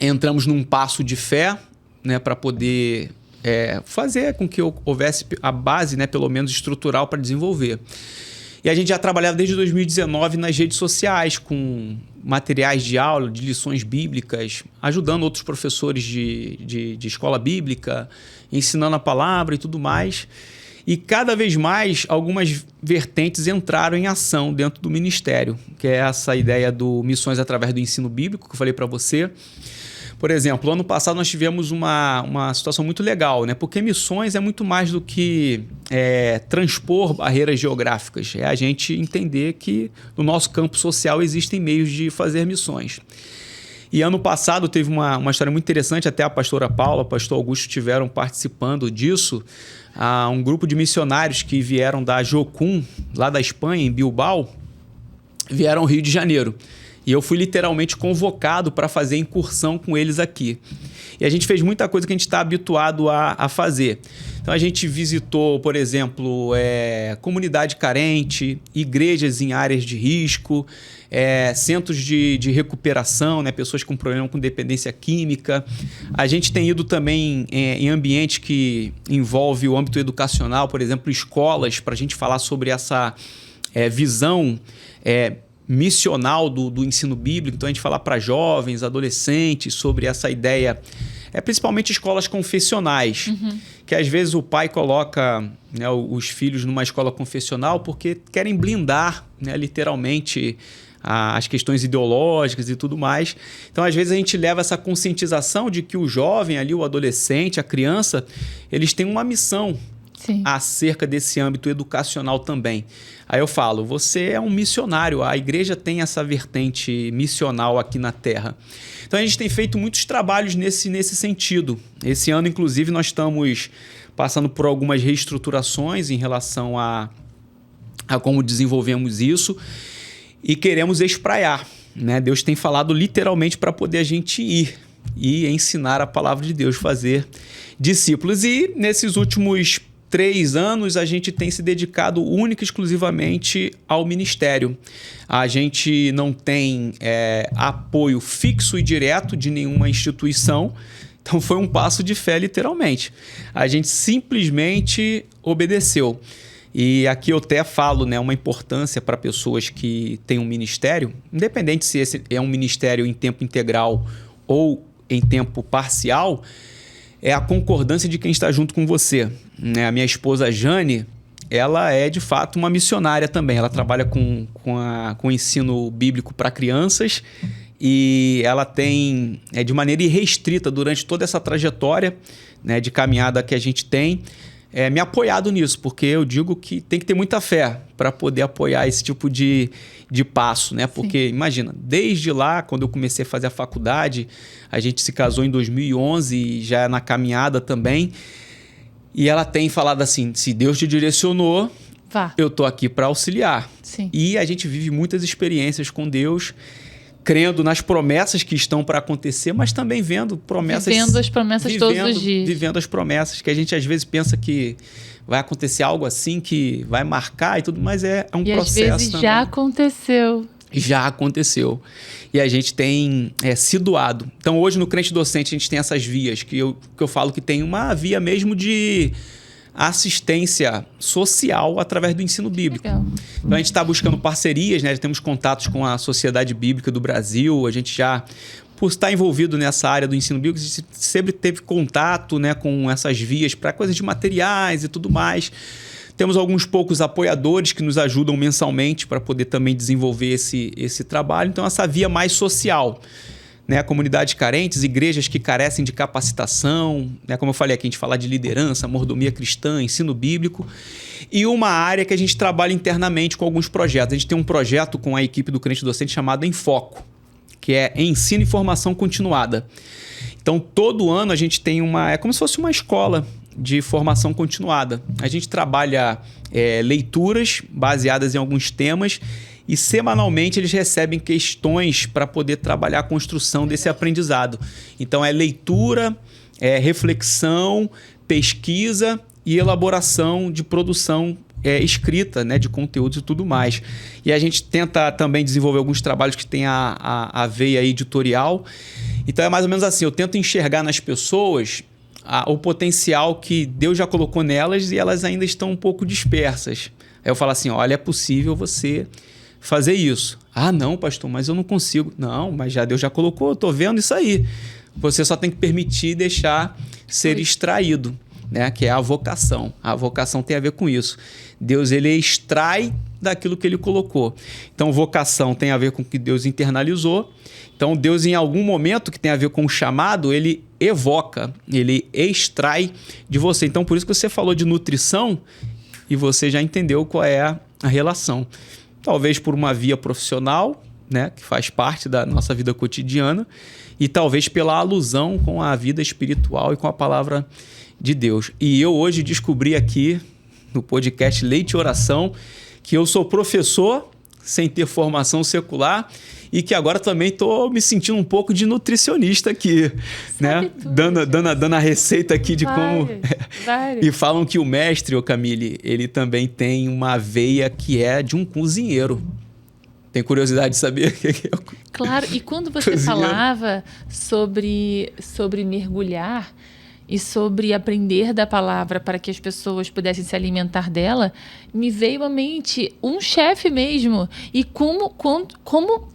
[SPEAKER 1] entramos num passo de fé, né, para poder fazer com que houvesse a base, né, pelo menos estrutural, para desenvolver. E a gente já trabalhava desde 2019 nas redes sociais, com materiais de aula, de lições bíblicas, ajudando outros professores de escola bíblica, ensinando a palavra e tudo mais. E cada vez mais, algumas vertentes entraram em ação dentro do ministério, que é essa ideia do Missões através do ensino bíblico, que eu falei para você. Por exemplo, ano passado nós tivemos uma situação muito legal, né? Porque missões é muito mais do que transpor barreiras geográficas. É a gente entender que no nosso campo social existem meios de fazer missões. E ano passado teve uma história muito interessante, até a pastora Paula, o pastor Augusto estiveram participando disso. Um grupo de missionários que vieram da Jocum, lá da Espanha, em Bilbao, vieram ao Rio de Janeiro. E eu fui literalmente convocado para fazer incursão com eles aqui. E a gente fez muita coisa que a gente está habituado a fazer. Então a gente visitou, por exemplo, comunidade carente, igrejas em áreas de risco, centros de recuperação, né, pessoas com problema com dependência química. A gente tem ido também em ambiente que envolve o âmbito educacional, por exemplo, escolas, para a gente falar sobre essa visão missional do ensino bíblico. Então a gente fala para jovens, adolescentes sobre essa ideia, principalmente escolas confessionais, que às vezes o pai coloca, né, os filhos numa escola confessional porque querem blindar, né, literalmente as questões ideológicas e tudo mais. Então às vezes a gente leva essa conscientização de que o jovem ali, o adolescente, a criança, eles têm uma missão. Sim. Acerca desse âmbito educacional também. Aí eu falo, você é um missionário, a igreja tem essa vertente missional aqui na Terra. Então a gente tem feito muitos trabalhos nesse sentido. Esse ano, inclusive, nós estamos passando por algumas reestruturações em relação a como desenvolvemos isso e queremos espraiar, né? Deus tem falado literalmente para poder a gente ir e ensinar a palavra de Deus, fazer discípulos. E nesses últimos 3 anos, a gente tem se dedicado única e exclusivamente ao ministério. A gente não tem apoio fixo e direto de nenhuma instituição, então foi um passo de fé, literalmente. A gente simplesmente obedeceu. E aqui eu até falo, né, uma importância para pessoas que têm um ministério, independente se esse é um ministério em tempo integral ou em tempo parcial, é a concordância de quem está junto com você. A minha esposa Jane, ela é de fato uma missionária também. Ela trabalha com o ensino bíblico para crianças e ela tem, de maneira irrestrita, durante toda essa trajetória, né, de caminhada que a gente tem, me apoiado nisso, porque eu digo que tem que ter muita fé para poder apoiar esse tipo de passo, né? Porque, imagina, desde lá, quando eu comecei a fazer a faculdade, a gente se casou em 2011 e já na caminhada também, e ela tem falado assim, se Deus te direcionou, eu tô aqui para auxiliar. Sim. E a gente vive muitas experiências com Deus, crendo nas promessas que estão para acontecer, mas também vendo promessas...
[SPEAKER 2] Vivendo as promessas todos os dias.
[SPEAKER 1] Vivendo as promessas, que a gente às vezes pensa que vai acontecer algo assim, que vai marcar e tudo, mas é um processo também. Às vezes
[SPEAKER 2] já aconteceu.
[SPEAKER 1] Já aconteceu. E a gente tem se doado. Então hoje no Crente Docente a gente tem essas vias, que eu falo que tem uma via mesmo de assistência social através do ensino bíblico. Legal. Então a gente está buscando parcerias, né? Temos contatos com a Sociedade Bíblica do Brasil, a gente já por estar envolvido nessa área do ensino bíblico, a gente sempre teve contato, né, com essas vias para coisas de materiais e tudo mais. Temos alguns poucos apoiadores que nos ajudam mensalmente para poder também desenvolver esse trabalho. Então, essa via mais social, né? Comunidades carentes, igrejas que carecem de capacitação, né? Como eu falei aqui, a gente fala de liderança, mordomia cristã, ensino bíblico. E uma área que a gente trabalha internamente com alguns projetos. A gente tem um projeto com a equipe do Crente Docente chamado Em Foco, que é ensino e formação continuada. Então, todo ano a gente tem é como se fosse uma escola de formação continuada. A gente trabalha leituras baseadas em alguns temas e semanalmente eles recebem questões para poder trabalhar a construção desse aprendizado. Então, é leitura, reflexão, pesquisa e elaboração de produção escrita, né, de conteúdos e tudo mais. E a gente tenta também desenvolver alguns trabalhos que tem a veia editorial. Então é mais ou menos assim, eu tento enxergar nas pessoas o potencial que Deus já colocou nelas e elas ainda estão um pouco dispersas. Aí eu falo assim, olha, é possível você fazer isso. Ah, não, pastor, mas eu não consigo. Não, mas Deus já colocou, eu estou vendo isso aí. Você só tem que permitir e deixar ser extraído, né? Que é a vocação. A vocação tem a ver com isso. Deus, ele extrai daquilo que ele colocou. Então, vocação tem a ver com o que Deus internalizou. Então, Deus, em algum momento que tem a ver com o chamado, ele evoca, ele extrai de você. Então, por isso que você falou de nutrição e você já entendeu qual é a relação. Talvez por uma via profissional, né? Que faz parte da nossa vida cotidiana, e talvez pela alusão com a vida espiritual e com a palavra de Deus. E eu hoje descobri aqui no podcast Leite e Oração que eu sou professor sem ter formação secular e que agora também estou me sentindo um pouco de nutricionista aqui, né?
[SPEAKER 2] Tudo,
[SPEAKER 1] dando a receita aqui de como... E falam que o mestre, Camille, ele também tem uma veia que é de um cozinheiro. Tem curiosidade de saber?
[SPEAKER 2] Claro, e quando você falava sobre mergulhar e sobre aprender da palavra para que as pessoas pudessem se alimentar dela, me veio à mente um chefe mesmo. E como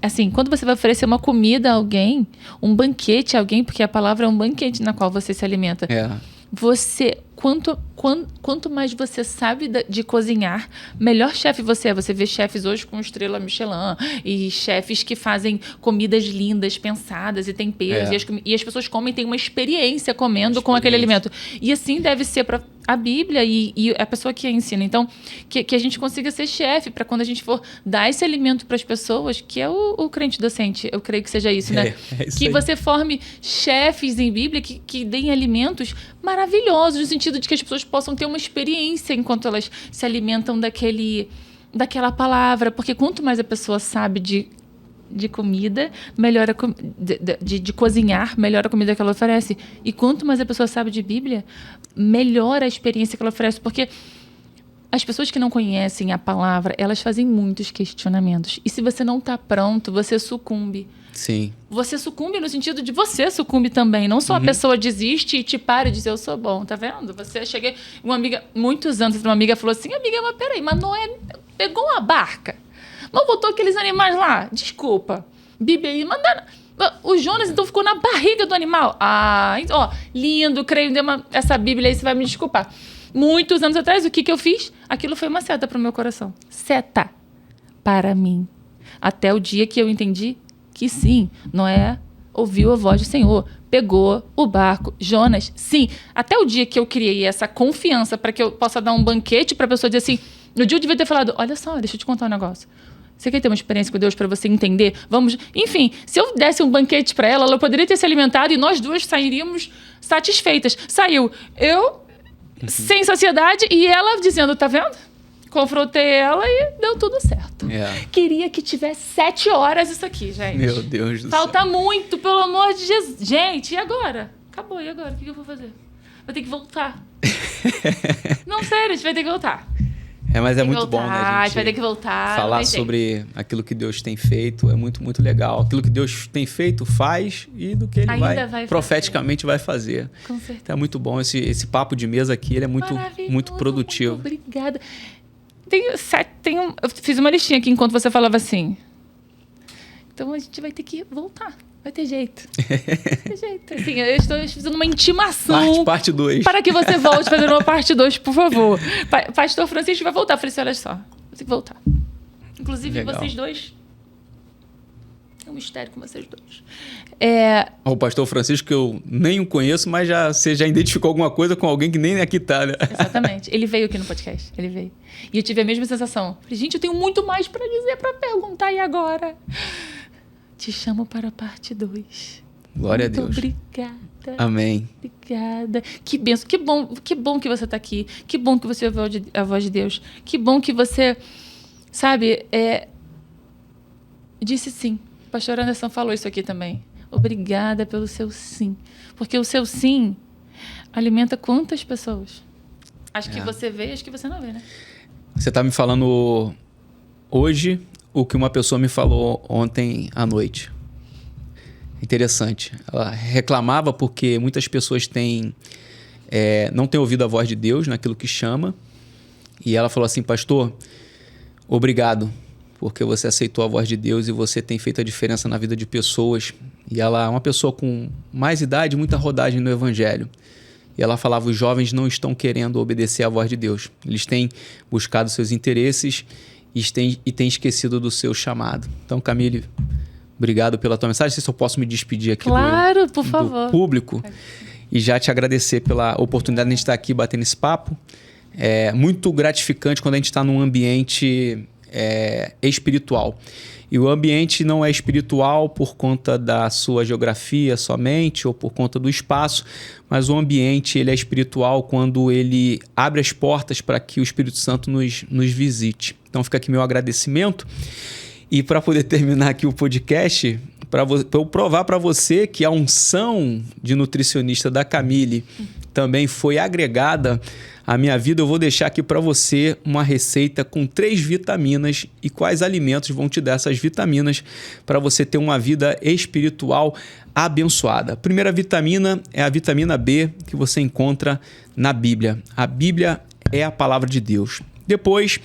[SPEAKER 2] assim, quando você vai oferecer uma comida a alguém, um banquete a alguém, porque a palavra é um banquete na qual você se alimenta. Você, quanto mais você sabe de cozinhar, melhor chefe você é. Você vê chefes hoje com estrela Michelin e chefes que fazem comidas lindas, pensadas e temperos. E as pessoas comem, têm uma experiência comendo com aquele alimento. E assim deve ser para a Bíblia e a pessoa que a ensina. Então, que a gente consiga ser chefe para quando a gente for dar esse alimento para as pessoas, que é o crente docente. Eu creio que seja isso, né?
[SPEAKER 1] Isso
[SPEAKER 2] que
[SPEAKER 1] aí.
[SPEAKER 2] você forme chefes em Bíblia que deem alimentos maravilhosos, no sentido de que as pessoas possam ter uma experiência enquanto elas se alimentam daquela palavra. Porque quanto mais a pessoa sabe de comida, melhor de cozinhar, melhor a comida que ela oferece. E quanto mais a pessoa sabe de Bíblia, melhor a experiência que ela oferece. Porque as pessoas que não conhecem a palavra, elas fazem muitos questionamentos. E se você não está pronto, você sucumbe.
[SPEAKER 1] Sim.
[SPEAKER 2] Você sucumbe no sentido de você sucumbe também. Não só a pessoa desiste e te para e diz, eu sou bom, tá vendo? Cheguei, uma amiga, muitos anos, uma amiga falou assim, amiga, mas peraí, mas Noé pegou uma barca, mas botou aqueles animais lá, desculpa, Bíblia aí, mandaram... O Jonas, então, ficou na barriga do animal. Lindo, creio, essa Bíblia aí, você vai me desculpar. Muitos anos atrás, o que eu fiz? Aquilo foi uma seta para o meu coração. Seta para mim. Até o dia que eu entendi que sim, Noé ouviu a voz do Senhor, pegou o barco. Jonas, sim. Até o dia que eu criei essa confiança para que eu possa dar um banquete para a pessoa dizer assim, no dia eu devia ter falado, olha só, deixa eu te contar um negócio. Você quer ter uma experiência com Deus para você entender? Vamos... Enfim, se eu desse um banquete para ela poderia ter se alimentado e nós duas sairíamos satisfeitas. Saiu eu sem saciedade e ela dizendo, tá vendo? Confrontei ela e deu tudo certo. Queria que tivesse 7 horas isso aqui, gente.
[SPEAKER 1] Meu Deus do céu.
[SPEAKER 2] Falta muito, pelo amor de Jesus. Gente, e agora? Acabou, e agora? O que eu vou fazer? Vou ter que voltar. Não, sério, a gente vai ter que voltar.
[SPEAKER 1] Mas é muito bom, né?
[SPEAKER 2] A gente vai ter que voltar.
[SPEAKER 1] Falar sobre aquilo que Deus tem feito é muito, muito legal. Aquilo que Deus tem feito, faz, e do que Ele vai profeticamente vai fazer.
[SPEAKER 2] Com certeza.
[SPEAKER 1] Então é muito bom. Esse papo de mesa aqui, ele é muito produtivo.
[SPEAKER 2] Muito obrigada. Eu fiz uma listinha aqui enquanto você falava assim. Então a gente vai ter que voltar. Vai ter jeito. Vai ter jeito. Assim, eu estou fazendo uma intimação.
[SPEAKER 1] Parte 2.
[SPEAKER 2] Para que você volte fazendo uma parte 2, por favor. Pastor Francisco vai voltar. Eu falei assim, olha só, você tem que voltar. Inclusive,
[SPEAKER 1] Legal.
[SPEAKER 2] Vocês dois... É um mistério com vocês dois.
[SPEAKER 1] O pastor Francisco, que eu nem o conheço, mas você já identificou alguma coisa com alguém que nem aqui tá, né?
[SPEAKER 2] Exatamente. Ele veio aqui no podcast. Ele veio. E eu tive a mesma sensação. Falei, gente, eu tenho muito mais para dizer, para perguntar. E agora? Te chamo para a parte 2.
[SPEAKER 1] Glória a Deus.
[SPEAKER 2] Muito obrigada.
[SPEAKER 1] Amém.
[SPEAKER 2] Obrigada. Que benção. Que bom que você está aqui. Que bom que você ouviu a voz de Deus. Que bom que você, sabe, disse sim. O pastor Anderson falou isso aqui também. Obrigada pelo seu sim. Porque o seu sim alimenta quantas pessoas? Acho que você vê e acho que você não vê, né?
[SPEAKER 1] Você está me falando hoje o que uma pessoa me falou ontem à noite. Interessante. Ela reclamava porque muitas pessoas não têm ouvido a voz de Deus naquilo que chama. E ela falou assim, pastor, obrigado, porque você aceitou a voz de Deus e você tem feito a diferença na vida de pessoas. E ela é uma pessoa com mais idade, muita rodagem no Evangelho. E ela falava, os jovens não estão querendo obedecer à voz de Deus. Eles têm buscado seus interesses e têm esquecido do seu chamado. Então, Camille, obrigado pela tua mensagem. Não sei se eu posso me despedir aqui
[SPEAKER 2] por favor.
[SPEAKER 1] do público. E já te agradecer pela oportunidade de a gente estar aqui batendo esse papo. É muito gratificante quando a gente está num ambiente espiritual. E o ambiente não é espiritual por conta da sua geografia somente ou por conta do espaço, mas o ambiente ele é espiritual quando ele abre as portas para que o Espírito Santo nos visite. Então fica aqui meu agradecimento. E para poder terminar aqui o podcast, para eu provar para você que a unção de nutricionista da Camille também foi agregada à minha vida, eu vou deixar aqui para você uma receita com 3 vitaminas e quais alimentos vão te dar essas vitaminas para você ter uma vida espiritual abençoada. A primeira vitamina é a vitamina B, que você encontra na Bíblia. A Bíblia é a palavra de Deus. Depois,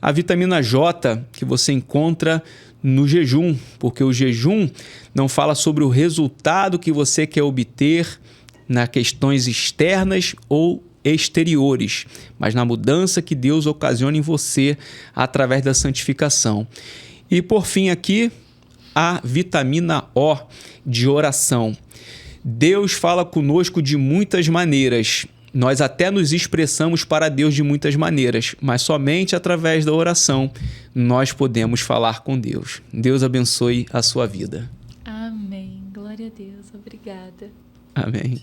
[SPEAKER 1] a vitamina J, que você encontra no jejum, porque o jejum não fala sobre o resultado que você quer obter nas questões externas ou exteriores, mas na mudança que Deus ocasiona em você através da santificação. E por fim aqui, a vitamina O de oração. Deus fala conosco de muitas maneiras. Nós até nos expressamos para Deus de muitas maneiras, mas somente através da oração nós podemos falar com Deus. Deus abençoe a sua vida.
[SPEAKER 2] Amém. Glória a Deus. Obrigada.
[SPEAKER 1] Amém.